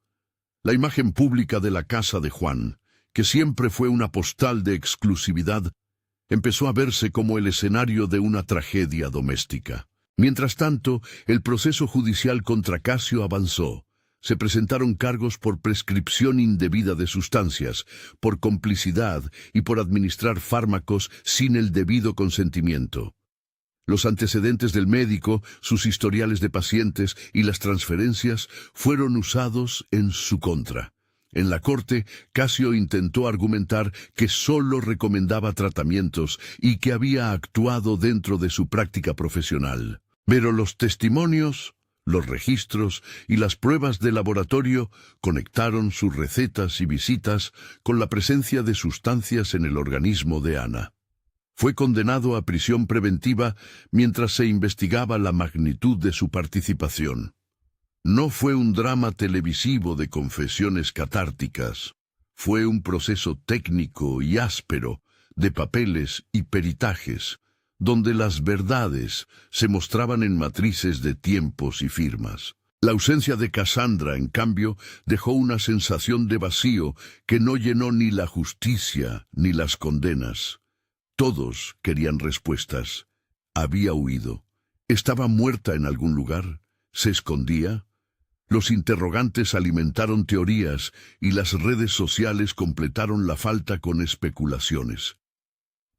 La imagen pública de la casa de Juan, que siempre fue una postal de exclusividad, empezó a verse como el escenario de una tragedia doméstica. Mientras tanto, el proceso judicial contra Casio avanzó. Se presentaron cargos por prescripción indebida de sustancias, por complicidad y por administrar fármacos sin el debido consentimiento. Los antecedentes del médico, sus historiales de pacientes y las transferencias fueron usados en su contra. En la corte, Casio intentó argumentar que solo recomendaba tratamientos y que había actuado dentro de su práctica profesional. Pero los testimonios, los registros y las pruebas de laboratorio conectaron sus recetas y visitas con la presencia de sustancias en el organismo de Ana. Fue condenado a prisión preventiva mientras se investigaba la magnitud de su participación. No fue un drama televisivo de confesiones catárticas. Fue un proceso técnico y áspero de papeles y peritajes, donde las verdades se mostraban en matrices de tiempos y firmas. La ausencia de Cassandra, en cambio, dejó una sensación de vacío que no llenó ni la justicia ni las condenas. Todos querían respuestas. Había huido. ¿Estaba muerta en algún lugar? ¿Se escondía? Los interrogantes alimentaron teorías y las redes sociales completaron la falta con especulaciones.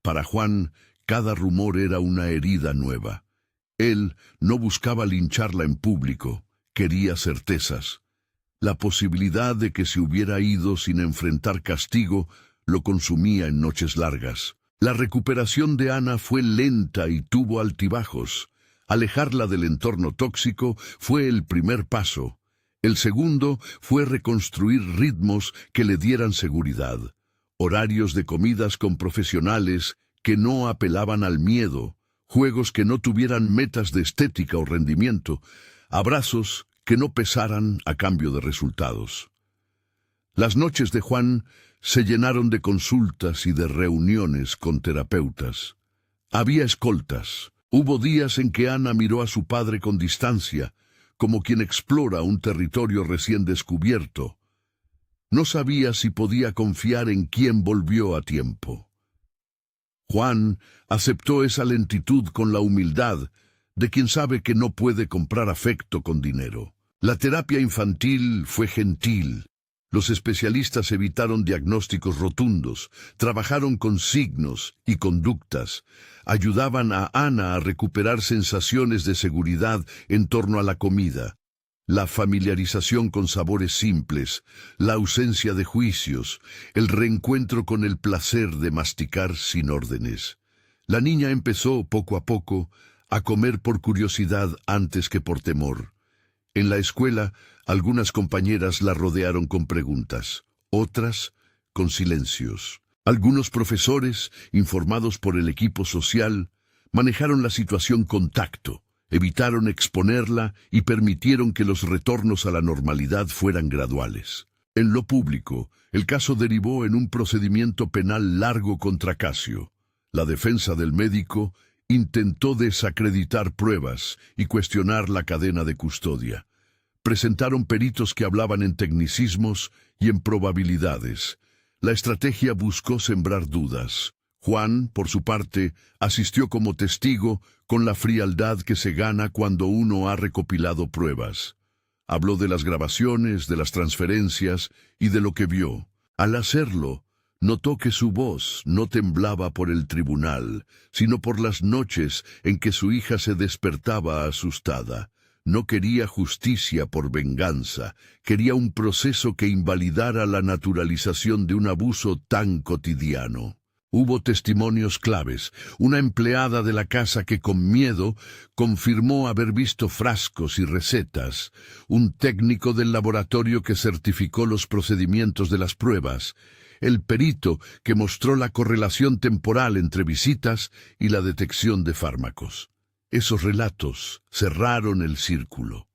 Para Juan, cada rumor era una herida nueva. Él no buscaba lincharla en público, quería certezas. La posibilidad de que se hubiera ido sin enfrentar castigo lo consumía en noches largas. La recuperación de Ana fue lenta y tuvo altibajos. Alejarla del entorno tóxico fue el primer paso. El segundo fue reconstruir ritmos que le dieran seguridad. Horarios de comidas con profesionales que no apelaban al miedo, juegos que no tuvieran metas de estética o rendimiento, abrazos que no pesaran a cambio de resultados. Las noches de Juan se llenaron de consultas y de reuniones con terapeutas. Había escoltas. Hubo días en que Ana miró a su padre con distancia, como quien explora un territorio recién descubierto. No sabía si podía confiar en quien volvió a tiempo. Juan aceptó esa lentitud con la humildad de quien sabe que no puede comprar afecto con dinero. La terapia infantil fue gentil. Los especialistas evitaron diagnósticos rotundos, trabajaron con signos y conductas, ayudaban a Ana a recuperar sensaciones de seguridad en torno a la comida, la familiarización con sabores simples, la ausencia de juicios, el reencuentro con el placer de masticar sin órdenes. La niña empezó, poco a poco, a comer por curiosidad antes que por temor. En la escuela, algunas compañeras la rodearon con preguntas, otras con silencios. Algunos profesores, informados por el equipo social, manejaron la situación con tacto, evitaron exponerla y permitieron que los retornos a la normalidad fueran graduales. En lo público, el caso derivó en un procedimiento penal largo contra Casio. La defensa del médico intentó desacreditar pruebas y cuestionar la cadena de custodia. Presentaron peritos que hablaban en tecnicismos y en probabilidades. La estrategia buscó sembrar dudas. Juan, por su parte, asistió como testigo con la frialdad que se gana cuando uno ha recopilado pruebas. Habló de las grabaciones, de las transferencias y de lo que vio. Al hacerlo, notó que su voz no temblaba por el tribunal, sino por las noches en que su hija se despertaba asustada. No quería justicia por venganza, quería un proceso que invalidara la naturalización de un abuso tan cotidiano. Hubo testimonios claves, una empleada de la casa que con miedo confirmó haber visto frascos y recetas, un técnico del laboratorio que certificó los procedimientos de las pruebas, el perito que mostró la correlación temporal entre visitas y la detección de fármacos. Esos relatos cerraron el círculo.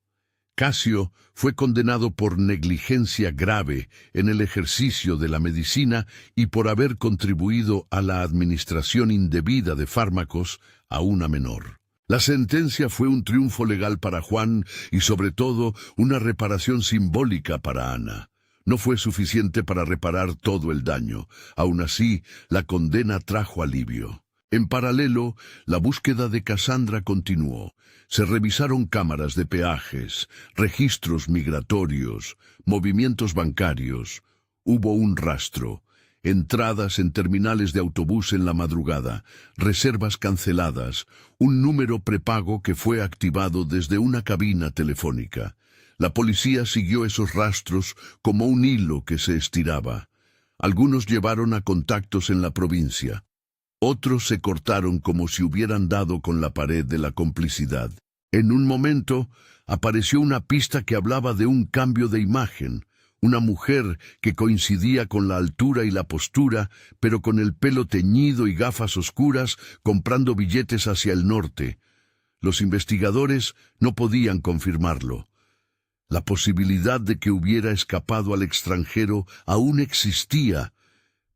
Casio fue condenado por negligencia grave en el ejercicio de la medicina y por haber contribuido a la administración indebida de fármacos a una menor. La sentencia fue un triunfo legal para Juan y sobre todo una reparación simbólica para Ana. No fue suficiente para reparar todo el daño. Aún así, la condena trajo alivio. En paralelo, la búsqueda de Cassandra continuó. Se revisaron cámaras de peajes, registros migratorios, movimientos bancarios. Hubo un rastro, entradas en terminales de autobús en la madrugada, reservas canceladas, un número prepago que fue activado desde una cabina telefónica. La policía siguió esos rastros como un hilo que se estiraba. Algunos llevaron a contactos en la provincia. Otros se cortaron como si hubieran dado con la pared de la complicidad. En un momento apareció una pista que hablaba de un cambio de imagen, una mujer que coincidía con la altura y la postura, pero con el pelo teñido y gafas oscuras, comprando billetes hacia el norte. Los investigadores no podían confirmarlo. La posibilidad de que hubiera escapado al extranjero aún existía,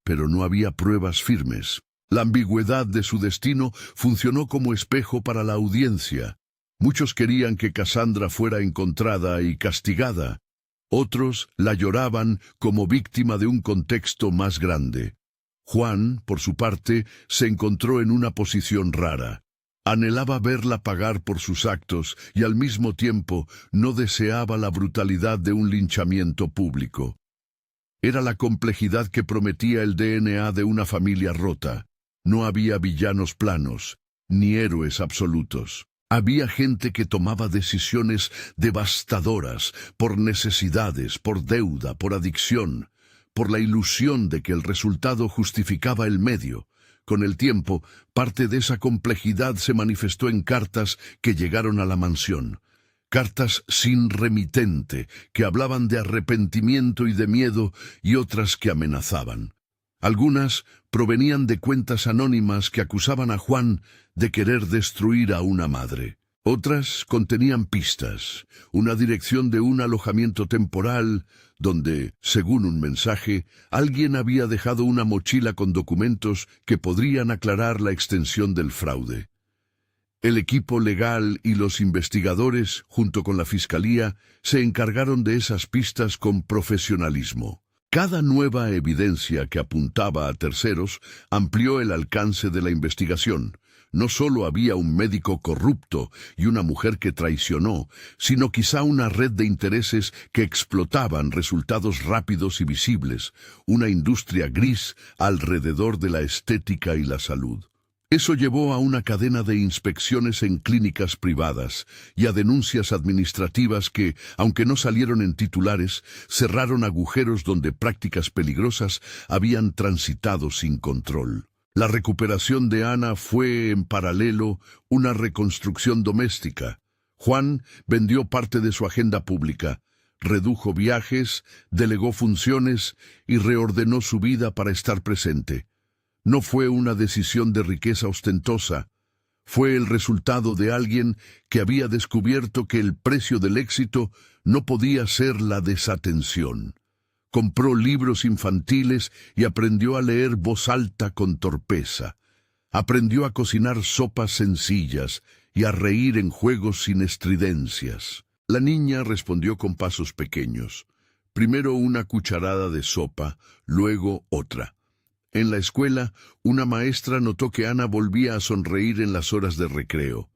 pero no había pruebas firmes. La ambigüedad de su destino funcionó como espejo para la audiencia. Muchos querían que Cassandra fuera encontrada y castigada. Otros la lloraban como víctima de un contexto más grande. Juan, por su parte, se encontró en una posición rara. Anhelaba verla pagar por sus actos y al mismo tiempo no deseaba la brutalidad de un linchamiento público. Era la complejidad que prometía el DNA de una familia rota. No había villanos planos, ni héroes absolutos. Había gente que tomaba decisiones devastadoras por necesidades, por deuda, por adicción, por la ilusión de que el resultado justificaba el medio. Con el tiempo, parte de esa complejidad se manifestó en cartas que llegaron a la mansión. Cartas sin remitente, que hablaban de arrepentimiento y de miedo, y otras que amenazaban. Algunas provenían de cuentas anónimas que acusaban a Juan de querer destruir a una madre. Otras contenían pistas, una dirección de un alojamiento temporal, donde, según un mensaje, alguien había dejado una mochila con documentos que podrían aclarar la extensión del fraude. El equipo legal y los investigadores, junto con la fiscalía, se encargaron de esas pistas con profesionalismo. Cada nueva evidencia que apuntaba a terceros amplió el alcance de la investigación. No solo había un médico corrupto y una mujer que traicionó, sino quizá una red de intereses que explotaban resultados rápidos y visibles, una industria gris alrededor de la estética y la salud. Eso llevó a una cadena de inspecciones en clínicas privadas y a denuncias administrativas que, aunque no salieron en titulares, cerraron agujeros donde prácticas peligrosas habían transitado sin control. La recuperación de Ana fue, en paralelo, una reconstrucción doméstica. Juan vendió parte de su agenda pública, redujo viajes, delegó funciones y reordenó su vida para estar presente. No fue una decisión de riqueza ostentosa, fue el resultado de alguien que había descubierto que el precio del éxito no podía ser la desatención. Compró libros infantiles y aprendió a leer voz alta con torpeza. Aprendió a cocinar sopas sencillas y a reír en juegos sin estridencias. La niña respondió con pasos pequeños. Primero una cucharada de sopa, luego otra. En la escuela, una maestra notó que Ana volvía a sonreír en las horas de recreo.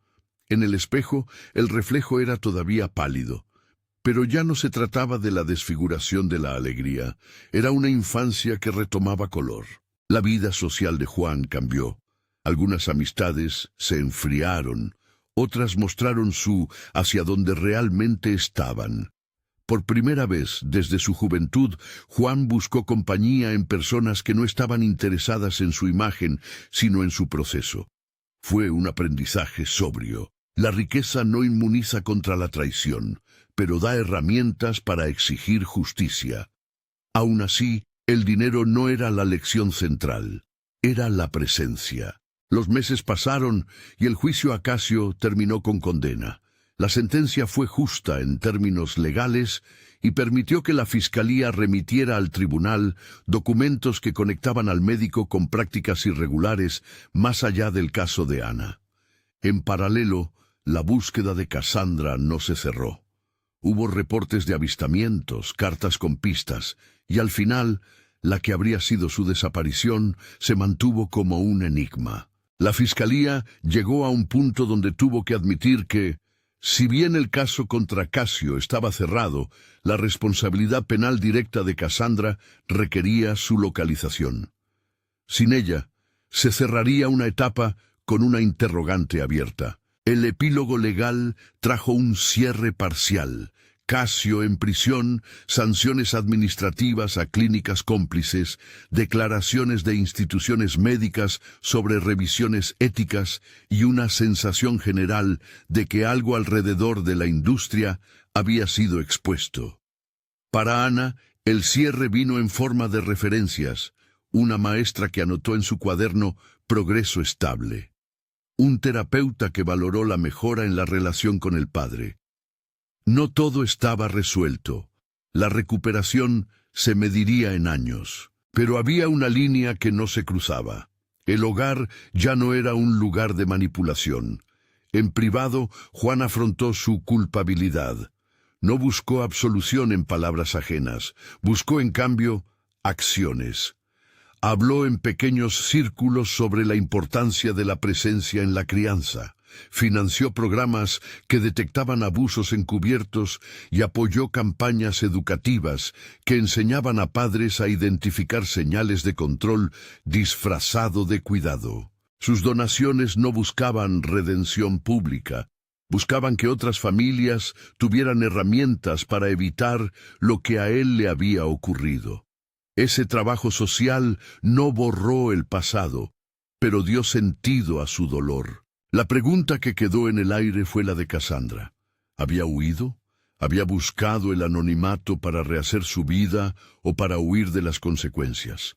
En el espejo, el reflejo era todavía pálido. Pero ya no se trataba de la desfiguración de la alegría, era una infancia que retomaba color. La vida social de Juan cambió. Algunas amistades se enfriaron, otras mostraron hacia donde realmente estaban. Por primera vez desde su juventud, Juan buscó compañía en personas que no estaban interesadas en su imagen, sino en su proceso. Fue un aprendizaje sobrio. La riqueza no inmuniza contra la traición, pero da herramientas para exigir justicia. Aún así, el dinero no era la lección central, era la presencia. Los meses pasaron y el juicio a Casio terminó con condena. La sentencia fue justa en términos legales y permitió que la fiscalía remitiera al tribunal documentos que conectaban al médico con prácticas irregulares más allá del caso de Ana. En paralelo, la búsqueda de Cassandra no se cerró. Hubo reportes de avistamientos, cartas con pistas, y al final, la que habría sido su desaparición se mantuvo como un enigma. La fiscalía llegó a un punto donde tuvo que admitir que, si bien el caso contra Casio estaba cerrado, la responsabilidad penal directa de Cassandra requería su localización. Sin ella, se cerraría una etapa con una interrogante abierta. El epílogo legal trajo un cierre parcial. Casio en prisión, sanciones administrativas a clínicas cómplices, declaraciones de instituciones médicas sobre revisiones éticas y una sensación general de que algo alrededor de la industria había sido expuesto. Para Ana, el cierre vino en forma de referencias, una maestra que anotó en su cuaderno progreso estable, un terapeuta que valoró la mejora en la relación con el padre. No todo estaba resuelto. La recuperación se mediría en años. Pero había una línea que no se cruzaba. El hogar ya no era un lugar de manipulación. En privado, Juan afrontó su culpabilidad. No buscó absolución en palabras ajenas, buscó en cambio acciones. Habló en pequeños círculos sobre la importancia de la presencia en la crianza. Financió programas que detectaban abusos encubiertos y apoyó campañas educativas que enseñaban a padres a identificar señales de control disfrazado de cuidado. Sus donaciones no buscaban redención pública, buscaban que otras familias tuvieran herramientas para evitar lo que a él le había ocurrido. Ese trabajo social no borró el pasado, pero dio sentido a su dolor. La pregunta que quedó en el aire fue la de Cassandra. ¿Había huido? ¿Había buscado el anonimato para rehacer su vida o para huir de las consecuencias?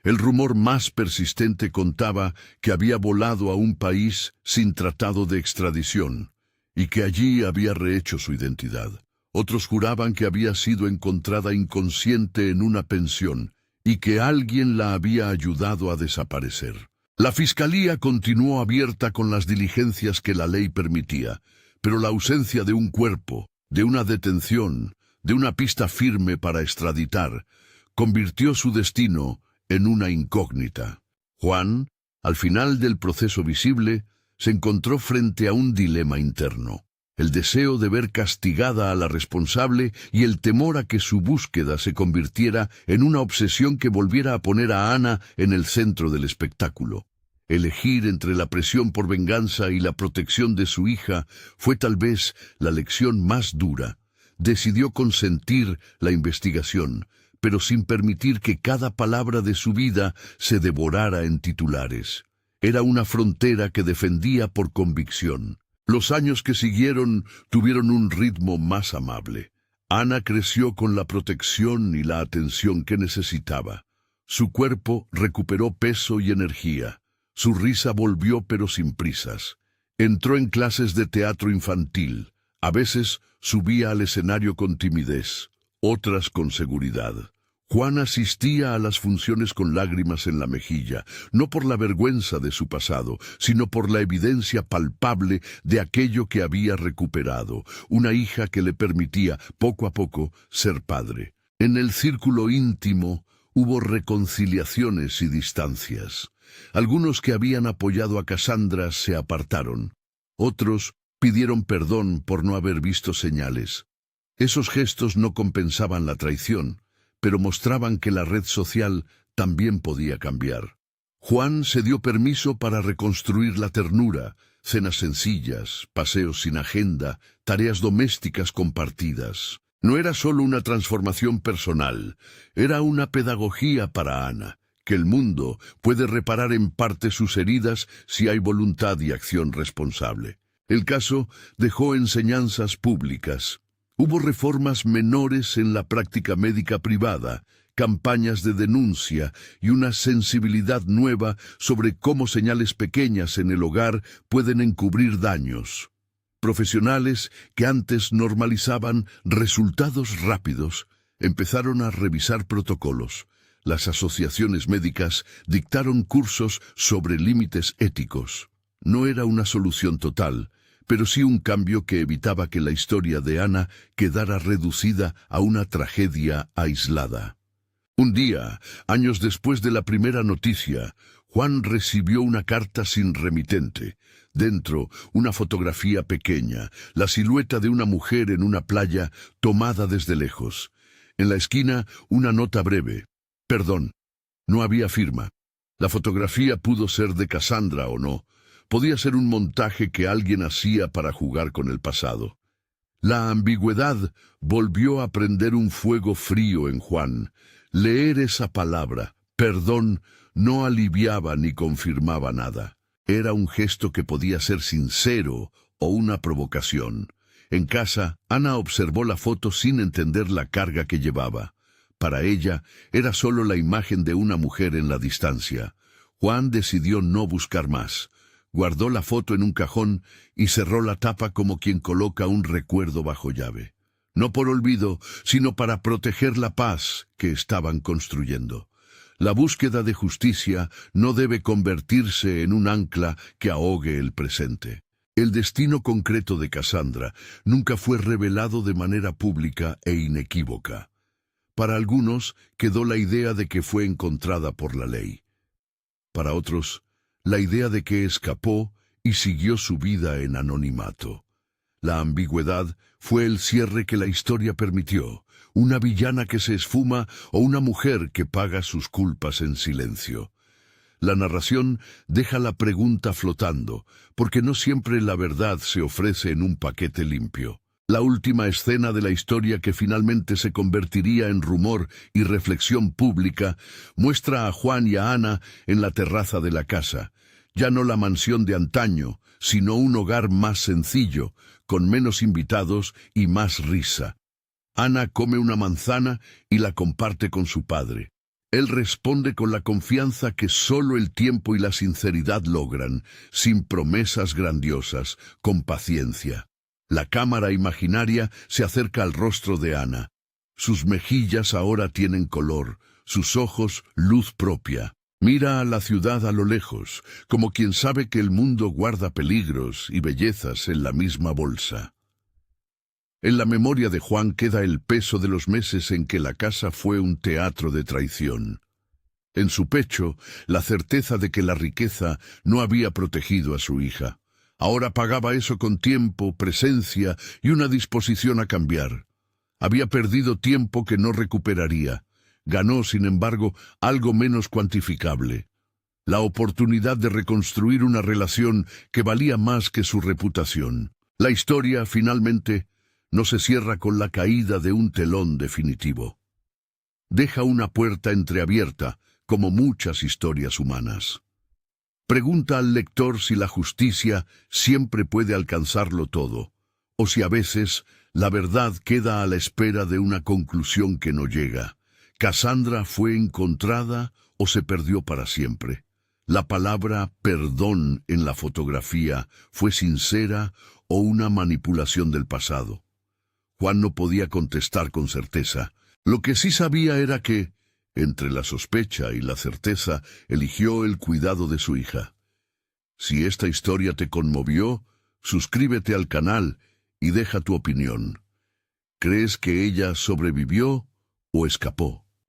El rumor más persistente contaba que había volado a un país sin tratado de extradición y que allí había rehecho su identidad. Otros juraban que había sido encontrada inconsciente en una pensión y que alguien la había ayudado a desaparecer. La fiscalía continuó abierta con las diligencias que la ley permitía, pero la ausencia de un cuerpo, de una detención, de una pista firme para extraditar, convirtió su destino en una incógnita. Juan, al final del proceso visible, se encontró frente a un dilema interno: el deseo de ver castigada a la responsable y el temor a que su búsqueda se convirtiera en una obsesión que volviera a poner a Ana en el centro del espectáculo. Elegir entre la presión por venganza y la protección de su hija fue tal vez la lección más dura. Decidió consentir la investigación, pero sin permitir que cada palabra de su vida se devorara en titulares. Era una frontera que defendía por convicción. Los años que siguieron tuvieron un ritmo más amable. Ana creció con la protección y la atención que necesitaba. Su cuerpo recuperó peso y energía. Su risa volvió pero sin prisas. Entró en clases de teatro infantil. A veces subía al escenario con timidez, otras con seguridad. Juan asistía a las funciones con lágrimas en la mejilla, no por la vergüenza de su pasado, sino por la evidencia palpable de aquello que había recuperado, una hija que le permitía, poco a poco, ser padre. En el círculo íntimo hubo reconciliaciones y distancias. Algunos que habían apoyado a Cassandra se apartaron. Otros pidieron perdón por no haber visto señales. Esos gestos no compensaban la traición, pero mostraban que la red social también podía cambiar. Juan se dio permiso para reconstruir la ternura, cenas sencillas, paseos sin agenda, tareas domésticas compartidas. No era solo una transformación personal, era una pedagogía para Ana, que el mundo puede reparar en parte sus heridas si hay voluntad y acción responsable. El caso dejó enseñanzas públicas. Hubo reformas menores en la práctica médica privada, campañas de denuncia y una sensibilidad nueva sobre cómo señales pequeñas en el hogar pueden encubrir daños. Profesionales que antes normalizaban resultados rápidos empezaron a revisar protocolos. Las asociaciones médicas dictaron cursos sobre límites éticos. No era una solución total, pero sí un cambio que evitaba que la historia de Ana quedara reducida a una tragedia aislada. Un día, años después de la primera noticia, Juan recibió una carta sin remitente. Dentro, una fotografía pequeña, la silueta de una mujer en una playa tomada desde lejos. En la esquina, una nota breve: «Perdón». No había firma. La fotografía pudo ser de Cassandra o no. Podía ser un montaje que alguien hacía para jugar con el pasado. La ambigüedad volvió a prender un fuego frío en Juan. Leer esa palabra, perdón, no aliviaba ni confirmaba nada. Era un gesto que podía ser sincero o una provocación. En casa, Ana observó la foto sin entender la carga que llevaba. Para ella, era solo la imagen de una mujer en la distancia. Juan decidió no buscar más. Guardó la foto en un cajón y cerró la tapa como quien coloca un recuerdo bajo llave. No por olvido, sino para proteger la paz que estaban construyendo. La búsqueda de justicia no debe convertirse en un ancla que ahogue el presente. El destino concreto de Cassandra nunca fue revelado de manera pública e inequívoca. Para algunos quedó la idea de que fue encontrada por la ley. Para otros, la idea de que escapó y siguió su vida en anonimato. La ambigüedad fue el cierre que la historia permitió, una villana que se esfuma o una mujer que paga sus culpas en silencio. La narración deja la pregunta flotando, porque no siempre la verdad se ofrece en un paquete limpio. La última escena de la historia que finalmente se convertiría en rumor y reflexión pública muestra a Juan y a Ana en la terraza de la casa. Ya no la mansión de antaño, sino un hogar más sencillo, con menos invitados y más risa. Ana come una manzana y la comparte con su padre. Él responde con la confianza que solo el tiempo y la sinceridad logran, sin promesas grandiosas, con paciencia. La cámara imaginaria se acerca al rostro de Ana. Sus mejillas ahora tienen color, sus ojos luz propia. Mira a la ciudad a lo lejos, como quien sabe que el mundo guarda peligros y bellezas en la misma bolsa. En la memoria de Juan queda el peso de los meses en que la casa fue un teatro de traición. En su pecho, la certeza de que la riqueza no había protegido a su hija. Ahora pagaba eso con tiempo, presencia y una disposición a cambiar. Había perdido tiempo que no recuperaría. Ganó, sin embargo, algo menos cuantificable. La oportunidad de reconstruir una relación que valía más que su reputación. La historia, finalmente, no se cierra con la caída de un telón definitivo. Deja una puerta entreabierta, como muchas historias humanas. Pregunta al lector si la justicia siempre puede alcanzarlo todo, o si a veces la verdad queda a la espera de una conclusión que no llega. ¿Cassandra fue encontrada o se perdió para siempre? ¿La palabra perdón en la fotografía fue sincera o una manipulación del pasado? Juan no podía contestar con certeza. Lo que sí sabía era que, entre la sospecha y la certeza, eligió el cuidado de su hija. Si esta historia te conmovió, suscríbete al canal y deja tu opinión. ¿Crees que ella sobrevivió o escapó?